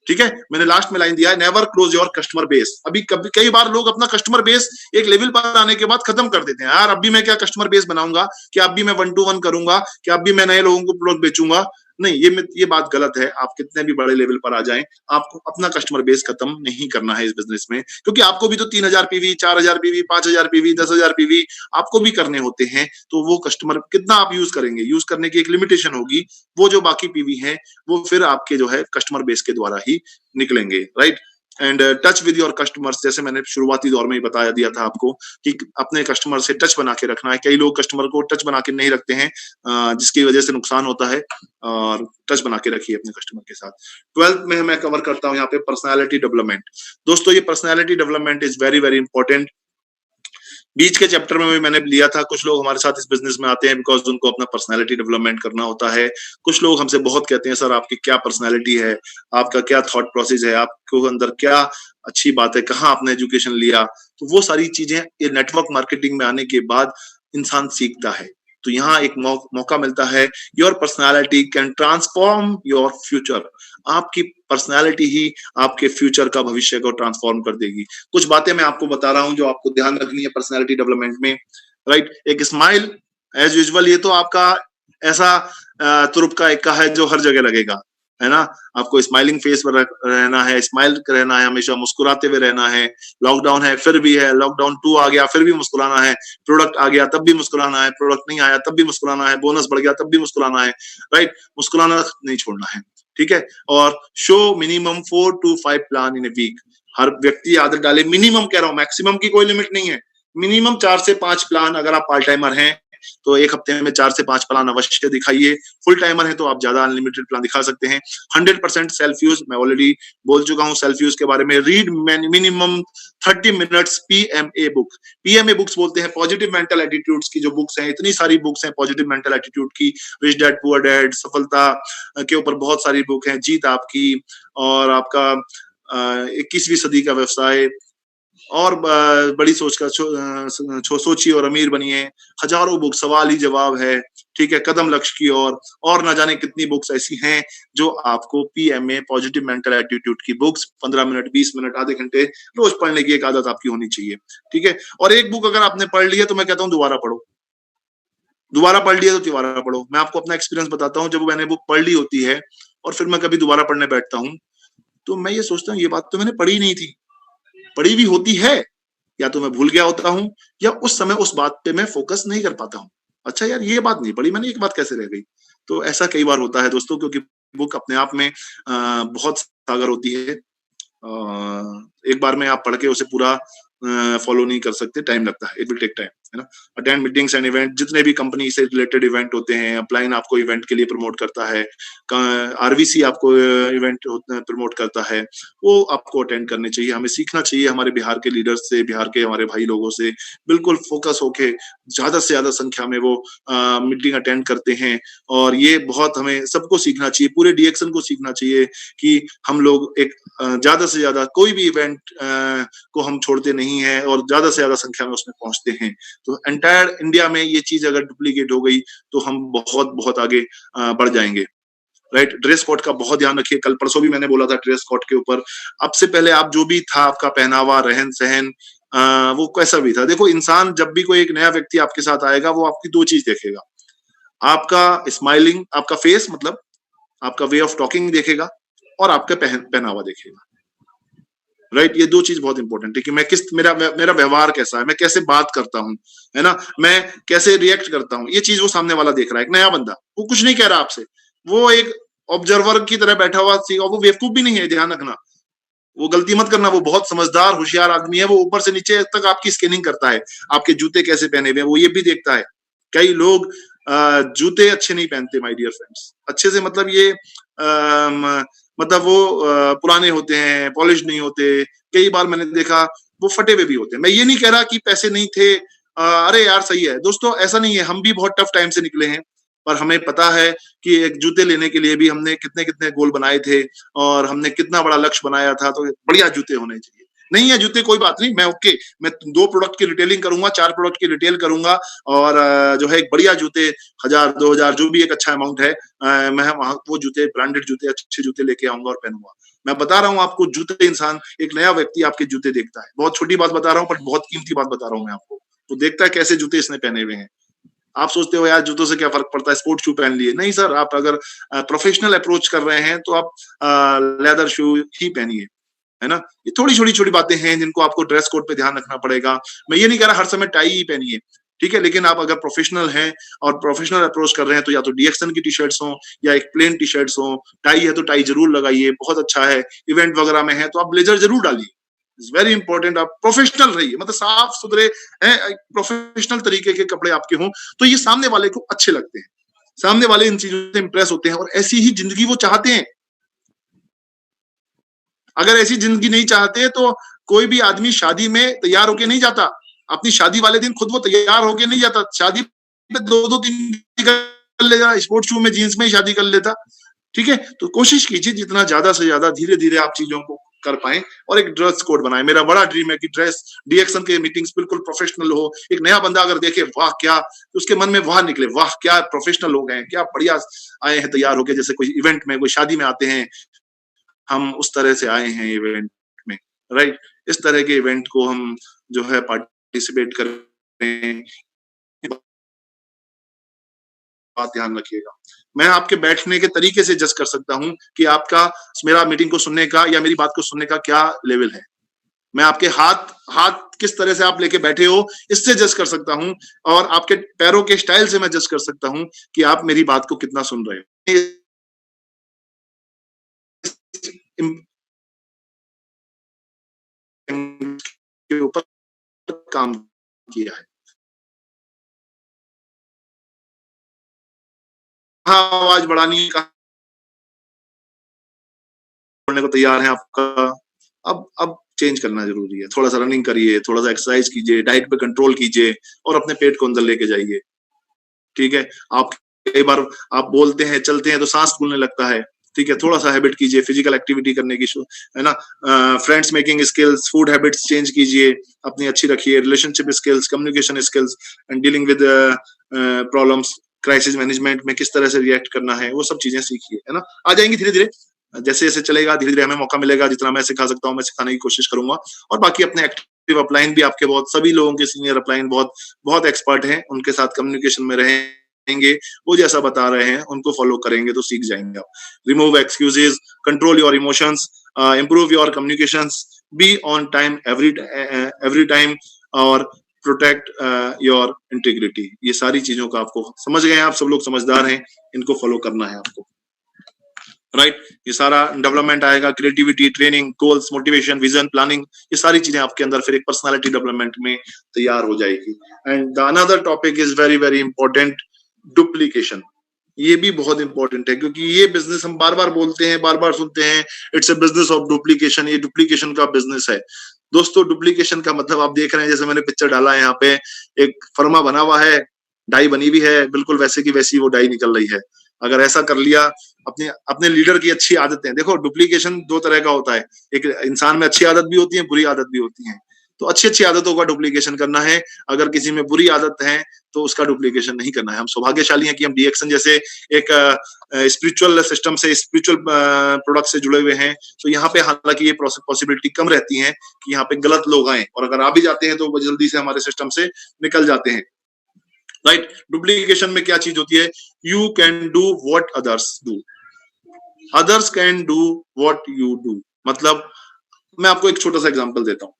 ठीक है। मैंने लास्ट में लाइन दिया है, never close your customer base. कई बार लोग अपना कस्टमर बेस एक लेवल पर आने के बाद खत्म कर देते हैं। यार, अब भी मैं क्या कस्टमर बेस बनाऊंगा, क्या अब भी मैं 1 to 1 करूंगा, क्या अब भी मैं नए लोगों को प्रोडक्ट बेचूंगा। नहीं, ये बात गलत है। आप कितने भी बड़े लेवल पर आ जाएं, आपको अपना कस्टमर बेस खत्म नहीं करना है इस बिजनेस में, क्योंकि आपको भी तो 3000 पीवी, 4000 पीवी, 5000 पीवी, 10,000 पीवी आपको भी करने होते हैं। तो वो कस्टमर कितना आप यूज करेंगे, यूज करने की एक लिमिटेशन होगी। वो जो बाकी पीवी है वो फिर आपके जो है कस्टमर बेस के द्वारा ही निकलेंगे, right. And touch with your customers, जैसे मैंने शुरुआती दौर में ही बताया दिया था आपको कि अपने कस्टमर से टच बना के रखना है। कई लोग कस्टमर को टच बना के नहीं रखते हैं, जिसकी वजह से नुकसान होता है, और टच बना के रखिए अपने कस्टमर के साथ। 12th में मैं कवर करता हूँ यहाँ पे पर्सनालिटी डेवलपमेंट। दोस्तों ये personality development is very very important. बीच के चैप्टर में भी मैंने लिया था, कुछ लोग हमारे साथ इस बिजनेस में आते हैं बिकॉज उनको अपना पर्सनालिटी डेवलपमेंट करना होता है। कुछ लोग हमसे बहुत कहते हैं सर आपकी क्या पर्सनालिटी है, आपका क्या थॉट प्रोसेस है, आपको अंदर क्या अच्छी बात है, कहाँ आपने एजुकेशन लिया। तो वो सारी चीजें ये नेटवर्क मार्केटिंग में आने के बाद इंसान सीखता है। तो यहाँ एक मौका मिलता है, your personality can transform your future. आपकी पर्सनालिटी ही आपके फ्यूचर का भविष्य को ट्रांसफॉर्म कर देगी। कुछ बातें मैं आपको बता रहा हूं जो आपको ध्यान रखनी है पर्सनालिटी डेवलपमेंट में, राइट। एक स्माइल एज यूजुअल, ये तो आपका ऐसा तुरुप का इक्का है जो हर जगह लगेगा, है ना। आपको स्माइलिंग फेस पर रहना है, स्माइल रहना है, हमेशा मुस्कुराते हुए रहना है। लॉकडाउन है फिर भी है, लॉकडाउन 2 आ गया फिर भी मुस्कुराना है, प्रोडक्ट आ गया तब भी मुस्कुराना है, प्रोडक्ट नहीं आया तब भी मुस्कुराना है, बोनस बढ़ गया तब भी मुस्कुराना है, राइट। मुस्कुराना नहीं छोड़ना है, ठीक है। और show minimum 4 to 5 plan in a week. हर व्यक्ति आदत डाले, मिनिमम कह रहा हूं, मैक्सिमम की कोई लिमिट नहीं है। मिनिमम 4 से 5 प्लान, अगर आप पार्ट टाइमर हैं तो एक हफ्ते में 4 से 5 प्लान अवश्य दिखाइए। फुल टाइमर है तो आप ज्यादा अनलिमिटेड प्लान दिखा सकते हैं। 100% सेल्फ यूज, मैं ऑलरेडी बोल चुका हूं सेल्फ यूज के बारे में। Read minimum 30 minutes PMA book. PMA books बोलते हैं पॉजिटिव मेंटल एटीट्यूड्स की जो बुक्स हैं, इतनी सारी बुक्स हैं पॉजिटिव मेंटल एटीट्यूड की। रिच डैड पुअर डैड, सफलता के ऊपर बहुत सारी बुक हैं, जीत आपकी, और आपका 21वीं सदी का व्यवसाय, और बड़ी सोच का सोचिए और अमीर बनिए। हजारों बुक, सवाल ही जवाब है, ठीक है, कदम लक्ष्य की ओर, और न जाने कितनी बुक्स ऐसी हैं जो आपको PMA पॉजिटिव मेंटल एटीट्यूड की बुक्स 15 मिनट, 20 मिनट, आधे घंटे रोज पढ़ने की एक आदत आपकी होनी चाहिए, ठीक है। और एक बुक अगर आपने पढ़ ली है तो मैं कहता हूँ दोबारा पढ़ो। दोबारा पढ़ लिया तो दोबारा पढ़ो। मैं आपको अपना एक्सपीरियंस बताता हूँ, जब मैंने बुक पढ़ ली होती है और फिर मैं कभी दोबारा पढ़ने बैठता हूँ तो मैं ये सोचता हूँ ये बात तो मैंने पढ़ी नहीं थी, पढ़ी भी होती है, या तो मैं भूल गया होता हूँ, या उस समय उस बात पे मैं फोकस नहीं कर पाता हूँ। अच्छा यार ये बात नहीं पढ़ी मैंने, एक बात कैसे रह गई। तो ऐसा कई बार होता है दोस्तों, क्योंकि बुक अपने आप में बहुत सागर होती है। एक बार में आप पढ़ के उसे पूरा फॉलो नहीं कर सकते, टाइम लगता है, इट विल टेक टाइम, है ना। अटेंड मीटिंग्स एंड इवेंट, जितने भी कंपनी से रिलेटेड इवेंट होते हैं, अपलाइन आपको इवेंट के लिए प्रमोट करता है, RVC आपको इवेंट प्रमोट करता है, वो आपको अटेंड करने चाहिए। हमें सीखना चाहिए हमारे बिहार के लीडर्स से, बिहार के हमारे भाई लोगों से, बिल्कुल फोकस होके ज्यादा से ज्यादा संख्या में वो मीटिंग अटेंड करते हैं। और ये बहुत हमें सबको सीखना चाहिए, पूरे DXN को सीखना चाहिए कि हम लोग एक ज्यादा से ज्यादा कोई भी इवेंट को हम छोड़ते नहीं है और ज्यादा से ज्यादा संख्या में उसमें पहुंचते हैं। तो एंटायर इंडिया में ये चीज अगर डुप्लीकेट हो गई तो हम बहुत बहुत आगे बढ़ जाएंगे, राइट। ड्रेस कोड का बहुत ध्यान रखिए, कल परसों भी मैंने बोला था ड्रेस कोड के ऊपर। अब से पहले आप जो भी था, आपका पहनावा, रहन सहन, वो कैसा भी था, देखो इंसान जब भी कोई एक नया व्यक्ति आपके साथ आएगा वो आपकी 2 चीज देखेगा, आपका स्माइलिंग, आपका फेस, मतलब आपका वे ऑफ टॉकिंग देखेगा, और आपका पहनावा देखेगा, राइट। ये 2 चीज बहुत इंपॉर्टेंट है कि मैं मेरा व्यवहार कैसा है, मैं कैसे बात करता हूँ, है ना, मैं कैसे रिएक्ट करता हूँ। ये चीज वो सामने वाला देख रहा है। एक नया बंदा, वो कुछ नहीं कह रहा आपसे, वो एक ऑब्जर्वर की तरह बैठा हुआ सी, और वो बेवकूफ भी नहीं है, ध्यान रखना, वो गलती मत करना, वो बहुत समझदार होशियार आदमी है। वो ऊपर से नीचे तक आपकी स्कैनिंग करता है, आपके जूते कैसे पहने हुए हैं वो ये भी देखता है। कई लोग जूते अच्छे नहीं पहनते माय डियर फ्रेंड्स, अच्छे से मतलब ये मतलब वो पुराने होते हैं, पॉलिश नहीं होते। कई बार मैंने देखा वो फटे हुए भी होते हैं। मैं ये नहीं कह रहा कि पैसे नहीं थे, अरे यार सही है दोस्तों, ऐसा नहीं है, हम भी बहुत टफ टाइम से निकले हैं, पर हमें पता है कि एक जूते लेने के लिए भी हमने कितने कितने गोल बनाए थे और हमने कितना बड़ा लक्ष्य बनाया था। तो बढ़िया जूते होने चाहिए। नहीं है जूते, कोई बात नहीं, मैं ओके, मैं 2 प्रोडक्ट की रिटेलिंग करूंगा, 4 प्रोडक्ट की रिटेल करूंगा, और जो है एक बढ़िया जूते 1000 2000 जो भी एक अच्छा अमाउंट है, मैं वहां वो जूते, ब्रांडेड जूते, अच्छे जूते लेके आऊंगा और पहनूंगा। मैं बता रहा हूँ आपको, जूते इंसान, एक नया व्यक्ति आपके जूते देखता है। बहुत छोटी बात बता रहा हूँ पर बहुत कीमती बात बता रहा हूँ मैं आपको। तो देखता है कैसे जूते इसने पहने हुए हैं। आप सोचते हो यार जूतों से क्या फर्क पड़ता है, स्पोर्ट्स शू पहन लिए। नहीं सर, आप अगर प्रोफेशनल अप्रोच कर रहे हैं तो आप लेदर शू ही पहनिए, है ना। ये थोड़ी छोटी छोटी बातें हैं जिनको आपको ड्रेस कोड पे ध्यान रखना पड़ेगा। मैं ये नहीं कह रहा हर समय टाई ही पहनिए, ठीक है, लेकिन आप अगर प्रोफेशनल हैं और प्रोफेशनल अप्रोच कर रहे हैं तो या तो डीएक्सन की टी शर्ट्स हो या एक प्लेन टी शर्ट्स हो, टाई है तो टाई जरूर लगाइए, बहुत अच्छा है। इवेंट वगैरह में है तो आप ब्लेजर जरूर डालिए, इट्स वेरी इंपॉर्टेंट। आप प्रोफेशनल रहिए, मतलब साफ सुथरे हैं, प्रोफेशनल तरीके के कपड़े आपके हों तो ये सामने वाले को अच्छे लगते हैं, सामने वाले इन चीजों से इंप्रेस होते हैं और ऐसी ही जिंदगी वो चाहते हैं। अगर ऐसी जिंदगी नहीं चाहते तो कोई भी आदमी शादी में तैयार होके नहीं जाता, अपनी शादी वाले दिन खुद वो तैयार होके नहीं जाता, शादी पे 2-2 3 कर लेगा, स्पोर्ट्स शू में जीन्स में ही शादी कर लेता, ठीक है। तो कोशिश कीजिए जितना ज्यादा से ज्यादा धीरे धीरे आप चीजों को कर पाए और एक ड्रेस कोड बनाए। मेरा बड़ा ड्रीम है कि ड्रेस डीएक्सन के मीटिंग्स बिल्कुल प्रोफेशनल हो। एक नया बंदा अगर देखे वाह क्या, तो उसके मन में वाह निकले, वाह क्या प्रोफेशनल लोग हैं, क्या बढ़िया आए हैं तैयार होके, जैसे कोई इवेंट में कोई शादी में आते हैं, हम उस तरह से आए हैं इवेंट में, राइट। इस तरह के इवेंट को हम जो है पार्टिसिपेट करें, बात ध्यान रखिएगा। मैं आपके बैठने के तरीके से जज कर सकता हूं कि आपका मेरा मीटिंग को सुनने का या मेरी बात को सुनने का क्या लेवल है। मैं आपके हाथ किस तरह से आप लेके बैठे हो इससे जज कर सकता हूं और आपके पैरों के स्टाइल से मैं जज कर सकता हूं कि आप मेरी बात को कितना सुन रहे हो। के ऊपर काम किया है। हाँ, आवाज बढ़ानी का बोलने को तैयार है आपका, अब चेंज करना जरूरी है। थोड़ा सा रनिंग करिए, थोड़ा सा एक्सरसाइज कीजिए, डाइट पे कंट्रोल कीजिए और अपने पेट को अंदर लेके जाइए, ठीक है। आप कई बार आप बोलते हैं चलते हैं तो सांस फूलने लगता है, ठीक है। थोड़ा सा हैबिट कीजिए फिजिकल एक्टिविटी करने की, है ना। Friends making skills, food habits change कीजिए, अपनी अच्छी रखिए, relationship skills, communication skills and dealing with problems, crisis management में किस तरह से रिएक्ट करना है, वो सब चीजें सीखिए, है ना। आ जाएंगी धीरे धीरे, जैसे जैसे चलेगा धीरे धीरे हमें मौका मिलेगा, जितना मैं सिखा सकता हूँ मैं सिखाने की कोशिश करूंगा। और बाकी अपने एक्टिव अपलाइन भी आपके बहुत सभी लोगों के सीनियर अपलाइन बहुत बहुत एक्सपर्ट हैं, उनके साथ कम्युनिकेशन में रहेंगे, वो जैसा बता रहे हैं उनको फॉलो करेंगे तो सीख जाएंगे आप। Remove excuses, control your emotions, improve your communications, be on time every time और प्रोटेक्ट योर इंटीग्रिटी। ये सारी चीजों का आपको समझ गए हैं, आप सब लोग समझदार हैं, इनको फॉलो करना है आपको, राइट। ये सारा डेवलपमेंट आएगा, creativity, training, goals, motivation, vision, planning, ये सारी चीजें आपके अंदर फिर एक पर्सनालिटी डेवलपमेंट में तैयार हो जाएगी। And the another topic is very very important, duplication. ये भी बहुत इंपॉर्टेंट है क्योंकि ये बिजनेस हम बार बार बोलते हैं, बार बार सुनते हैं, it's a business of duplication. ये डुप्लीकेशन का बिजनेस है दोस्तों। डुप्लीकेशन का मतलब आप देख रहे हैं, जैसे मैंने पिक्चर डाला है यहाँ पे, एक फर्मा बना हुआ है, डाई बनी भी है, बिल्कुल वैसे की वैसी वो डाई निकल रही है। अगर ऐसा कर लिया, अपने अपने लीडर की अच्छी आदतें देखो, डुप्लीकेशन 2 तरह का होता है, एक इंसान में अच्छी आदत भी होती है, बुरी आदत भी होती है। तो अच्छी अच्छी आदतों का डुप्लीकेशन करना है, अगर किसी में बुरी आदत है तो उसका डुप्लीकेशन नहीं करना है। हम सौभाग्यशाली हैं कि हम डीएक्सन जैसे एक स्पिरिचुअल सिस्टम से, स्पिरिचुअल प्रोडक्ट से जुड़े हुए हैं। तो यहाँ पे हालांकि ये पॉसिबिलिटी कम रहती है कि यहाँ पे गलत लोग आए, और अगर आ भी जाते हैं तो वो जल्दी से हमारे सिस्टम से निकल जाते हैं, राइट। डुप्लीकेशन में क्या चीज होती है, you can do what others do, others can do what you do. मतलब मैं आपको एक छोटा सा एग्जांपल देता हूँ।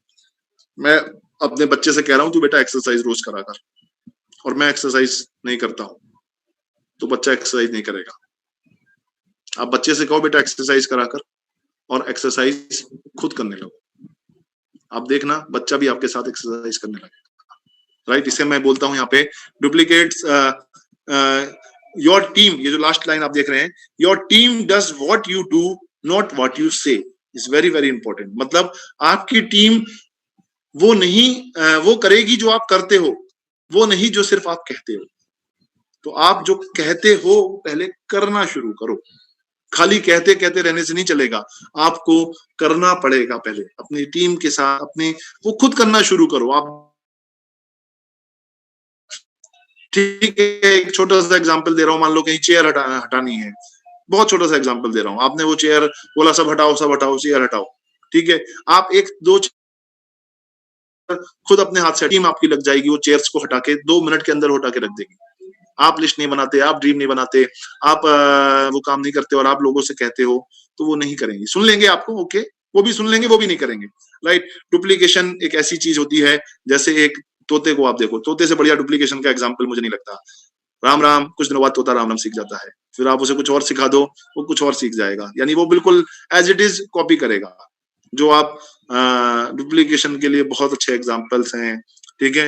मैं अपने बच्चे से कह रहा हूँ तू बेटा एक्सरसाइज रोज करा कर, और मैं एक्सरसाइज नहीं करता हूँ तो बच्चा एक्सरसाइज नहीं करेगा। आप बच्चे से कहो बेटा एक्सरसाइज करा कर, और एक्सरसाइज खुद करने लगो, आप देखना बच्चा भी आपके साथ एक्सरसाइज करने लगेगा, राइट। इसे मैं बोलता हूँ यहाँ पे डुप्लीकेट्स योर टीम। ये जो लास्ट लाइन आप देख रहे हैं, your team does what you do not what you से, इज वेरी वेरी इंपॉर्टेंट। मतलब आपकी टीम वो नहीं वो करेगी जो आप करते हो, वो नहीं जो सिर्फ आप कहते हो। तो आप जो कहते हो पहले करना शुरू करो, खाली कहते कहते रहने से नहीं चलेगा, आपको करना पड़ेगा पहले अपनी टीम के साथ, अपने वो खुद करना शुरू करो आप, ठीक है। एक छोटा सा एग्जांपल दे रहा हूँ, मान लो कहीं चेयर हटानी है, बहुत छोटा सा एग्जांपल दे रहा हूँ, आपने वो चेयर बोला सब हटाओ चेयर हटाओ, ठीक है। आप 1-2 खुद अपने हाथ से, टीम आपकी लग जाएगी, वो चेयर्स को हटा के 2 मिनट के अंदर हटा के रख देगी, आप लिस्ट नहीं बनाते, आप ड्रीम नहीं बनाते, आप वो काम नहीं करते और आप लोगों से कहते हो, तो वो नहीं करेंगे। सुन लेंगे आपको, ओके, वो भी सुन लेंगे, वो भी नहीं करेंगे, राइट। डुप्लीकेशन एक ऐसी चीज होती है, जैसे एक तोते को आप देखो, तोते से बढ़िया डुप्लीकेशन का एग्जाम्पल मुझे नहीं लगता। राम राम, कुछ दिनों बाद तोता राम राम सीख जाता है, फिर आप उसे कुछ और सिखा दो, वो कुछ और सीख जाएगा, यानी वो बिल्कुल एज इट इज कॉपी करेगा। जो आप डुप्लीकेशन के लिए बहुत अच्छे एग्जाम्पल्स हैं, ठीक है।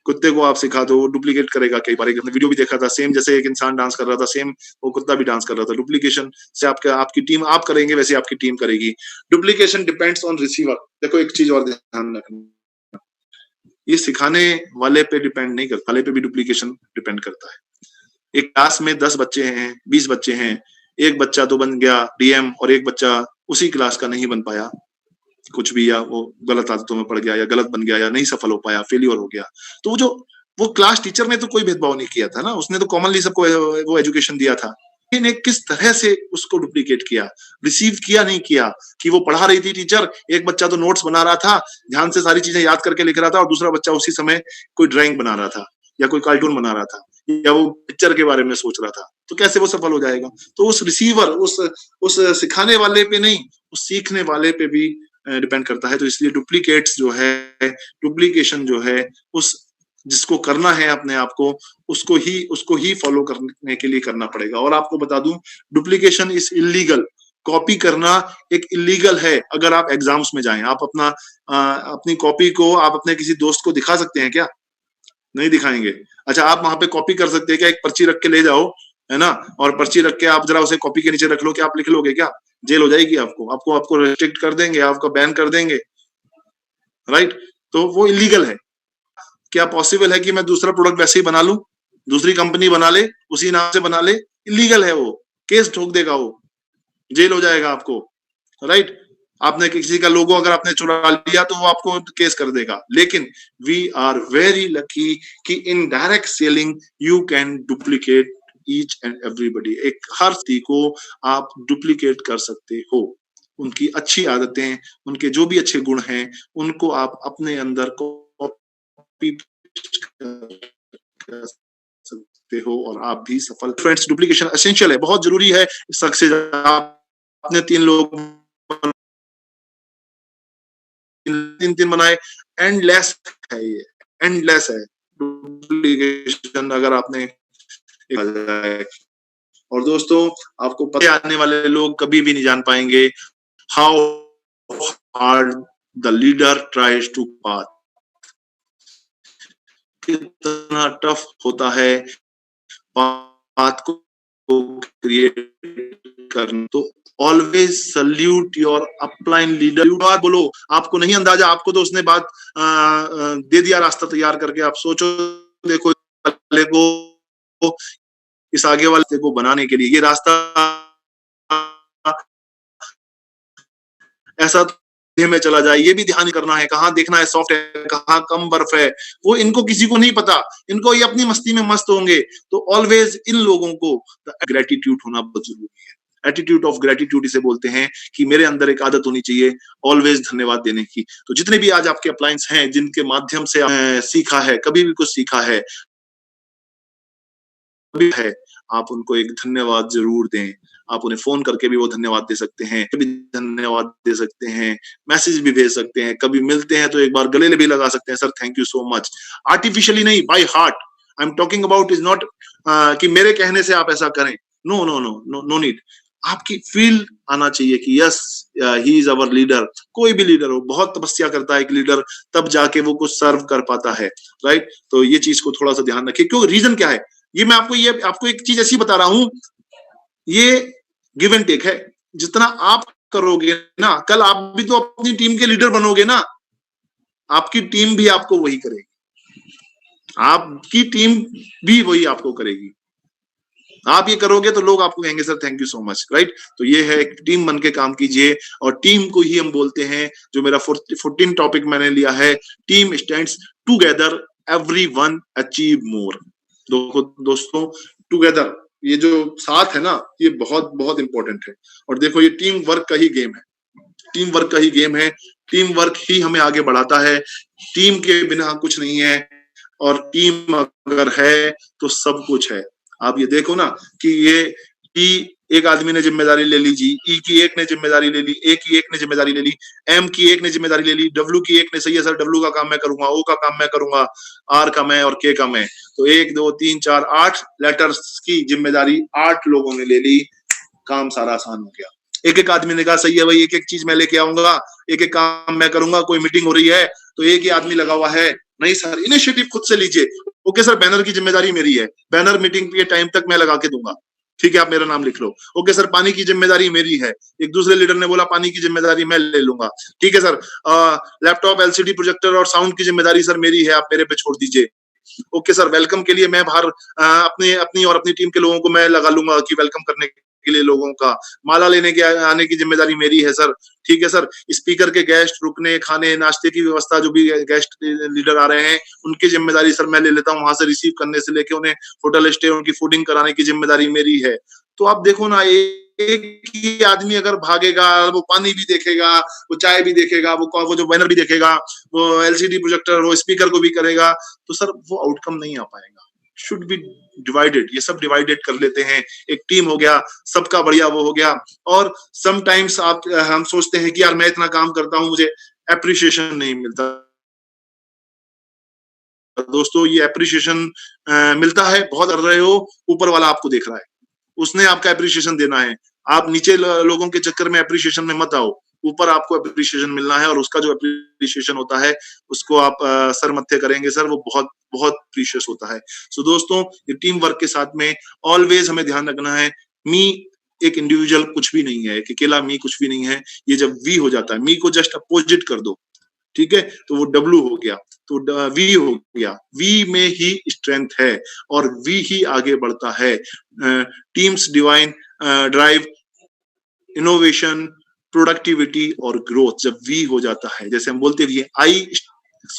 कुत्ते को आप सिखा दो, डुप्लीकेट करेगा। कई बार एक वीडियो भी देखा था, सेम जैसे एक इंसान डांस कर रहा था, सेम वो कुत्ता भी डांस कर रहा था। डुप्लीकेशन से आपकी टीम, आप करेंगे वैसे आपकी टीम करेगी। Duplication depends on receiver. देखो एक चीज और ध्यान रखना, ये सिखाने वाले पे डिपेंड नहीं करता, वाले पे भी डुप्लीकेशन डिपेंड करता है। एक क्लास में 10 बच्चे हैं, 20 बच्चे हैं, एक बच्चा तो बन गया डीएम और एक बच्चा उसी क्लास का नहीं बन पाया, कुछ भी, या वो गलत आदतों में पड़ गया, या गलत बन गया, या नहीं सफल हो पाया, फेलियर हो गया। तो वो क्लास टीचर ने तो कोई भेदभाव नहीं किया था ना, उसने तो कॉमनली सबको वो एजुकेशन दिया था। ने किस तरह से उसको डुप्लीकेट किया, रिसीव किया नहीं किया, कि वो पढ़ा रही थी टीचर, एक बच्चा तो नोट्स बना रहा था, ध्यान से सारी चीजें याद करके लिख रहा था, और दूसरा बच्चा उसी समय कोई ड्राइंग बना रहा था, या कोई कार्टून बना रहा था, या वो पिक्चर के बारे में सोच रहा था, तो कैसे वो सफल हो जाएगा? तो उस रिसीवर, उस सिखाने वाले पे नहीं, उस सीखने वाले पे भी डिपेंड करता है। तो इसलिए डुप्लीकेट्स जो है, डुप्लीकेशन जो है, उस जिसको करना है अपने आप को, उसको ही फॉलो करने के लिए करना पड़ेगा। और आपको बता दूं, डुप्लीकेशन इज इलीगल। कॉपी करना एक इलीगल है। अगर आप एग्जाम्स में जाएं, आप अपनी कॉपी को आप अपने किसी दोस्त को दिखा सकते हैं क्या? नहीं दिखाएंगे। अच्छा, आप वहां पे कॉपी कर सकते हैं क्या? एक पर्ची रख के ले जाओ, है ना, और पर्ची रख के आप जरा उसे कॉपी के नीचे रख लो, क्या आप लिख लोगे क्या? जेल हो जाएगी आपको रेस्ट्रिक्ट कर देंगे, आपको बैन कर देंगे, राइट। तो वो इलीगल है। क्या पॉसिबल है कि मैं दूसरा प्रोडक्ट वैसे ही बना लूं, दूसरी कंपनी बना ले, उसी नाम से बना ले? इलीगल है, वो केस ठोक देगा, वो जेल हो जाएगा आपको, राइट। आपने किसी का लोगो अगर आपने चुरा लिया तो वो आपको केस कर देगा। लेकिन वी आर वेरी लकी कि in direct selling you can duplicate each and everybody. एक हर चीज को आप डुप्लीकेट कर सकते हो। उनकी अच्छी आदतें, उनके जो भी अच्छे गुण हैं, उनको आप अपने अंदर कॉपी कर सकते हो और आप भी सफल। फ्रेंड्स, डुप्लीकेशन एसेंशियल है, बहुत जरूरी है। सक्सेस आपने 3 लोग तीन बनाए, एंडलेस है, ये एंडलेस है डुप्लीकेशन अगर आपने। और दोस्तों, आपको पता है, आने वाले लोग कभी भी नहीं जान पाएंगे how hard the leader tries to path. कितना टफ होता है पाथ को क्रिएट करना। तो always salute your upline leader. बात बोलो, आपको नहीं अंदाजा, आपको तो उसने बात दे दिया, रास्ता तैयार करके। आप सोचो, देखो को इस आगे वाले को बनाने के लिए ये रास्ता ऐसा में चला जाए, ये भी ध्यान करना है, कहाँ देखना है सॉफ्ट है, कहाँ कम बर्फ है, वो इनको किसी को नहीं पता। इनको ये अपनी मस्ती में मस्त होंगे। तो ऑलवेज इन लोगों को ग्रेटिट्यूड होना बहुत जरूरी है। एटीट्यूड ऑफ ग्रेटिट्यूड इसे बोलते हैं, कि मेरे अंदर एक आदत होनी चाहिए ऑलवेज धन्यवाद देने की। तो जितने भी आज आपके अपलायंस हैं, जिनके माध्यम से सीखा है, कभी भी कुछ सीखा है, आप उनको एक धन्यवाद जरूर दें। आप उन्हें फोन करके भी वो धन्यवाद दे सकते हैं, कभी धन्यवाद दे सकते हैं, मैसेज भी भेज सकते हैं, कभी मिलते हैं तो एक बार गले भी लगा सकते हैं, sir thank you so much. Artificially नहीं, by heart. I am talking about is not कि मेरे कहने से आप ऐसा करें। No no no no no need. आपकी फील आना चाहिए कि yes he is our leader. कोई भी लीडर हो, बहुत तपस्या करता है एक लीडर, तब जाके वो कुछ सर्व कर पाता है, राइट। तो ये चीज को थोड़ा सा ध्यान रखिए। क्यों, रीजन क्या है, ये मैं आपको एक चीज ऐसी बता रहा हूं, ये गिव एंड टेक है। जितना आप करोगे ना, कल आप भी तो अपनी टीम के लीडर बनोगे ना, आपकी टीम भी आपको वही करेगी, आपकी टीम भी वही आपको करेगी। आप ये करोगे तो लोग आपको कहेंगे sir thank you so much, right. तो ये है, एक टीम बन के काम कीजिए, और टीम को ही हम बोलते हैं, जो मेरा 14 टॉपिक मैंने लिया है, team stands together, everyone achieve more. दोस्तों, टुगेदर, ये जो साथ है ना, ये बहुत बहुत इंपॉर्टेंट है। और देखो, ये टीम वर्क का ही गेम है, टीम वर्क का ही गेम है। टीम वर्क ही हमें आगे बढ़ाता है, टीम के बिना कुछ नहीं है। और टीम अगर है तो सब कुछ है। आप ये देखो ना कि ये एक आदमी ने जिम्मेदारी ले ली जी, ई की एक ने जिम्मेदारी ले ली, ए की एक ने जिम्मेदारी ले ली, एम की एक ने जिम्मेदारी ले ली, डब्ल्यू की एक ने, सही है सर, डब्ल्यू का काम मैं करूंगा, ओ का काम मैं करूंगा, आर का मैं और के का मैं। तो 1 2 3 4 8 लेटर्स की जिम्मेदारी 8 लोगों ने ले ली, काम सारा आसान हो गया। एक एक आदमी ने कहा सही है भाई, एक एक चीज मैं लेके आऊंगा, एक एक काम मैं करूंगा। कोई मीटिंग हो रही है तो एक ही आदमी लगा हुआ है, नहीं सर इनिशिएटिव खुद से लीजिए। ओके सर, बैनर की जिम्मेदारी मेरी है, बैनर मीटिंग के टाइम तक मैं लगा के दूंगा, ठीक है आप मेरा नाम लिख लो। ओके सर, पानी की जिम्मेदारी मेरी है, एक दूसरे लीडर ने बोला पानी की जिम्मेदारी मैं ले लूंगा, ठीक है सर। लैपटॉप एलसीडी प्रोजेक्टर और साउंड की जिम्मेदारी सर मेरी है, आप मेरे पे छोड़ दीजिए। ओके सर, वेलकम के लिए मैं बाहर अपनी और अपनी टीम के लोगों को मैं लगा लूंगा कि वेलकम करने के लिए लोगों का माला लेने के आने की जिम्मेदारी मेरी है सर, ठीक है सर। स्पीकर के गेस्ट, रुकने, खाने, नाश्ते की व्यवस्था, जो भी गेस्ट लीडर आ रहे हैं उनकी जिम्मेदारी सर मैं ले लेता हूँ, वहां से रिसीव करने से लेके उन्हें होटल स्टे, उनकी फूडिंग कराने की जिम्मेदारी मेरी है। तो आप देखो ना, एक ही आदमी अगर भागेगा, वो पानी भी देखेगा, वो चाय भी देखेगा, वो जो बैनर भी देखेगा, वो एलसीडी प्रोजेक्टर, वो स्पीकर को भी करेगा, तो सर वो आउटकम नहीं आ पाएगा। शुड बी डिवाइडेड, ये सब डिवाइडेड कर लेते हैं, एक टीम हो गया, सबका बढ़िया वो हो गया। और समटाइम्स हम सोचते हैं कि यार मैं इतना काम करता हूं, मुझे एप्रिसिएशन नहीं मिलता। दोस्तों ये एप्रिसिएशन मिलता है, बहुत कर रहे हो, ऊपर वाला आपको देख रहा है, उसने आपका एप्रिसिएशन देना है। आप नीचे लोगों के चक्कर में एप्रिसिएशन में मत आओ, ऊपर आपको एप्रिसिएशन मिलना है, और उसका जो एप्रिसिएशन होता है उसको आप सर मत्थे करेंगे सर, वो बहुत बहुत प्रीशियस होता है। सो दोस्तों, ये टीम वर्क के साथ में ऑलवेज हमें ध्यान रखना है, मी एक इंडिविजुअल कुछ भी नहीं है, एक अकेला मी कुछ भी नहीं है। ये जब वी हो जाता है, मी को जस्ट अपोजिट कर दो, ठीक है, तो वो डब्ल्यू हो गया, तो वी हो गया। वी में ही स्ट्रेंथ है और वी ही आगे बढ़ता है। Teams divine drive innovation, productivity और ग्रोथ जब वी हो जाता है, जैसे हम बोलते हैं आई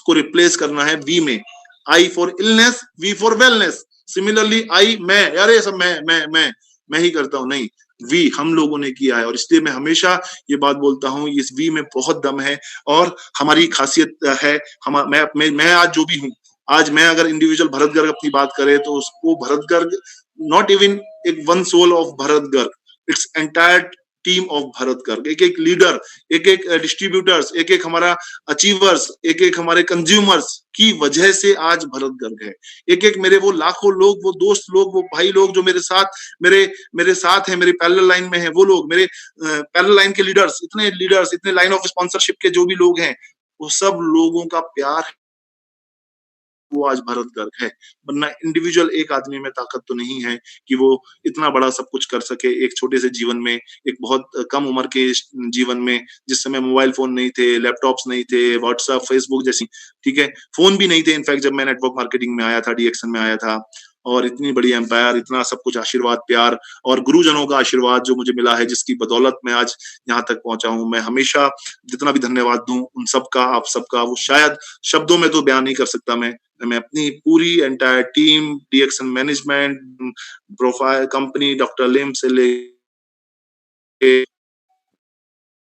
को रिप्लेस करना है वी में, I for illness, we for wellness. Similarly I मैं, यार ये सब मैं ही करता हूं, नहीं, वी हम लोगों ने किया है। और इसलिए मैं हमेशा ये बात बोलता हूं, इस वी में बहुत दम है और हमारी खासियत है। मैं आज जो भी हूं, आज मैं अगर इंडिविजुअल भरत गर्ग अपनी बात करे तो उसको भरत गर्ग, नॉट इवन एक one soul of Bharat Garg, it's entire team of Bharat Garg, एक एक लीडर, एक एक डिस्ट्रीब्यूटर्स, एक एक हमारा अचीवर्स, एक एक हमारे कंज्यूमर्स की वजह से आज भरत गर्ग है। एक एक मेरे वो लाखों लोग, वो दोस्त लोग, वो भाई लोग जो मेरे साथ हैं, मेरे पैरेलल लाइन में है, वो लोग मेरे पैरेलल लाइन के लीडर्स, इतने लाइन ऑफ स्पॉन्सरशिप के जो भी लोग हैं, वो सब लोगों का प्यार, वो आज भरत गर्ग है। वरना इंडिविजुअल एक आदमी में ताकत तो नहीं है कि वो इतना बड़ा सब कुछ कर सके एक छोटे से जीवन में, एक बहुत कम उम्र के जीवन में, जिस समय मोबाइल फोन नहीं थे, लैपटॉप्स नहीं थे, व्हाट्सएप, फेसबुक जैसी, ठीक है, फोन भी नहीं थे इनफैक्ट जब मैं नेटवर्क मार्केटिंग में आया था, डीएक्सन में आया था। और इतनी बड़ी एम्पायर, इतना सब कुछ आशीर्वाद, प्यार और गुरुजनों का आशीर्वाद जो मुझे मिला है, जिसकी बदौलत मैं आज यहाँ तक पहुंचा हूँ। मैं हमेशा जितना भी धन्यवाद दूं उन सबका, आप सबका, वो शायद शब्दों में तो बयान नहीं कर सकता। मैं अपनी पूरी एंटायर टीम, डीएक्सन management, profile company, doctor Lim से लेके,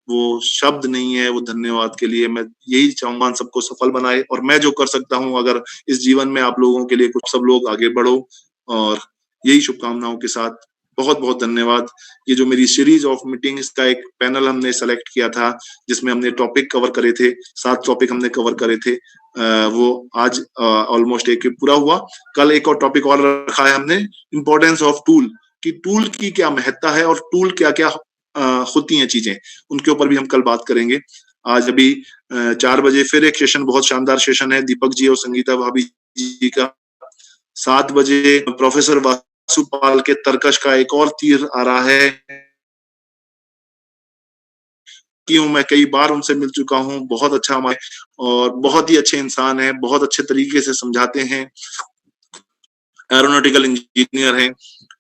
वो शब्द नहीं है वो धन्यवाद के लिए। मैं यही चाहूंगा सबको सफल बनाए, और मैं जो कर सकता हूं अगर इस जीवन में आप लोगों के लिए कुछ, सब लोग आगे बढ़ो, और यही शुभकामनाओं के साथ बहुत बहुत धन्यवाद। ये जो मेरी सीरीज ऑफ मीटिंग्स का एक पैनल हमने सेलेक्ट किया था, जिसमें हमने टॉपिक कवर करे थे, 7 टॉपिक हमने कवर करे थे, वो आज ऑलमोस्ट एक पूरा हुआ। कल एक और टॉपिक और रखा है हमने, इंपॉर्टेंस ऑफ टूल, कि टूल की क्या महत्ता है और टूल क्या क्या होती हैं चीजें, उनके ऊपर भी हम कल बात करेंगे। आज अभी 4 बजे फिर एक सेशन, बहुत शानदार सेशन है, दीपक जी और संगीता भाभी जी का। 7 बजे प्रोफेसर वासुपाल के तर्कश का एक और तीर आ रहा है, क्यों मैं कई बार उनसे मिल चुका हूँ, बहुत अच्छा हमारे, और बहुत ही अच्छे इंसान है, बहुत अच्छे तरीके से समझाते हैं, एरोनॉटिकल इंजीनियर हैं,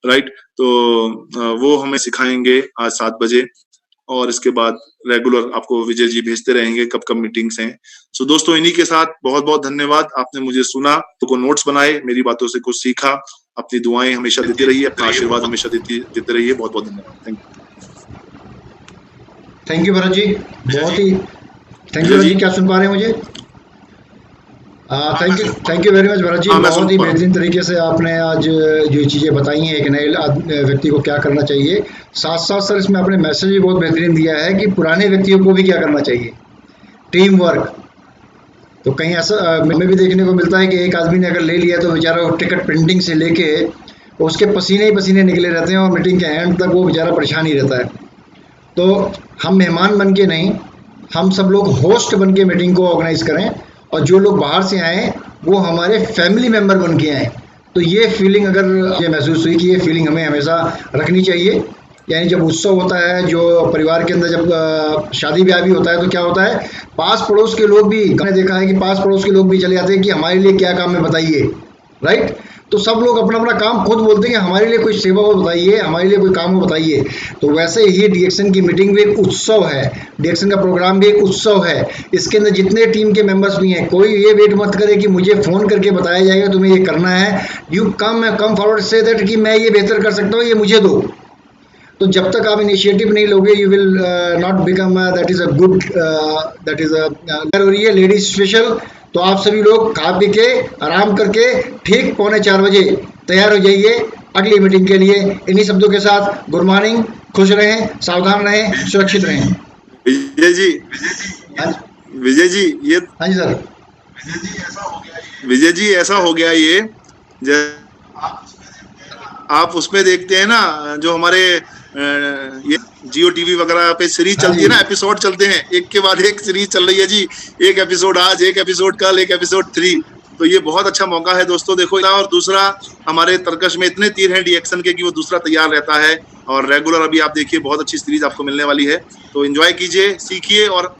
राइट। तो वो हमें सिखाएंगे आज 7 बजे, और इसके बाद रेगुलर आपको विजय जी भेजते रहेंगे कब कब मीटिंग्स हैं। सो दोस्तों, इन्हीं के साथ बहुत बहुत धन्यवाद, आपने मुझे सुना, तो नोट्स बनाए, मेरी बातों से कुछ सीखा, अपनी दुआएं हमेशा देती रहिए, अपना आशीर्वाद हमेशा देते रहिए। बहुत बहुत धन्यवाद। थैंक यू भरत जी, बहुत ही थैंक यू। भरत जी क्या सुन पा रहे हैं मुझे? Thank you very much Bharat ji. बहुत ही बेहतरीन तरीके से आपने आज जो चीज़ें बताई हैं एक नए व्यक्ति को क्या करना चाहिए, साथ साथ सर इसमें आपने मैसेज भी बहुत बेहतरीन दिया है कि पुराने व्यक्तियों को भी क्या करना चाहिए, टीम वर्क। तो कहीं ऐसा हमें भी देखने को मिलता है कि एक आदमी ने अगर ले लिया तो बेचारा टिकट प्रिंटिंग से लेके उसके पसीने ही पसीने निकले रहते हैं और मीटिंग के एंड तक वो बेचारा परेशान ही रहता है। तो हम मेहमान बन के नहीं, हम सब लोग होस्ट बन के मीटिंग को ऑर्गेनाइज करें और जो लोग बाहर से आए वो हमारे फैमिली मेम्बर बन के आए। तो ये फीलिंग अगर ये महसूस हुई कि ये फीलिंग हमें हमेशा रखनी चाहिए। यानी जब उत्सव होता है, जो परिवार के अंदर जब शादी ब्याह भी होता है तो क्या होता है, पास पड़ोस के लोग भी, मैंने देखा है कि पास पड़ोस के लोग भी चले जाते हैं कि हमारे लिए क्या काम है बताइए, राइट। तो सब लोग अपना अपना काम खुद बोलते हैं कि हमारे लिए कोई सेवा हो बताइए, हमारे लिए कोई काम हो बताइए। तो वैसे ही डीएक्सन की मीटिंग भी एक उत्सव है, डीएक्सन का प्रोग्राम भी एक उत्सव है। इसके अंदर जितने टीम के मेंबर्स भी हैं, कोई ये वेट मत करे कि मुझे फ़ोन करके बताया जाएगा तुम्हें ये करना है। You come forward say that कि मैं ये बेहतर कर सकता हूँ, ये मुझे दो। तो जब तक आप इनिशिएटिव नहीं लोगे you will not become that is a good that is a हो रही है लेडीज स्पेशल। तो आप सभी लोग खा पी के आराम करके ठीक 3:45 बजे तैयार हो जाइए अगली मीटिंग के लिए। इन्हीं शब्दों के साथ गुड मॉर्निंग, खुश रहें, सावधान रहें, सुरक्षित रहें। विजय जी, विजय जी ये, हाँ जी सर। विजय जी ऐसा हो गया ये, आप उसमें देखते हैं ना जो हमारे ये जियो टीवी वगैरह पे सीरीज चलती है ना, एपिसोड चलते हैं, एक के बाद एक सीरीज चल रही है जी। एक एपिसोड आज, एक एपिसोड कल, एक एपिसोड 3। तो ये बहुत अच्छा मौका है दोस्तों, देखो। और दूसरा, हमारे तरकश में इतने तीर हैं डीएक्सन के कि वो दूसरा तैयार रहता है और रेगुलर। अभी आप देखिए बहुत अच्छी सीरीज आपको मिलने वाली है, तो एंजॉय कीजिए, सीखिए और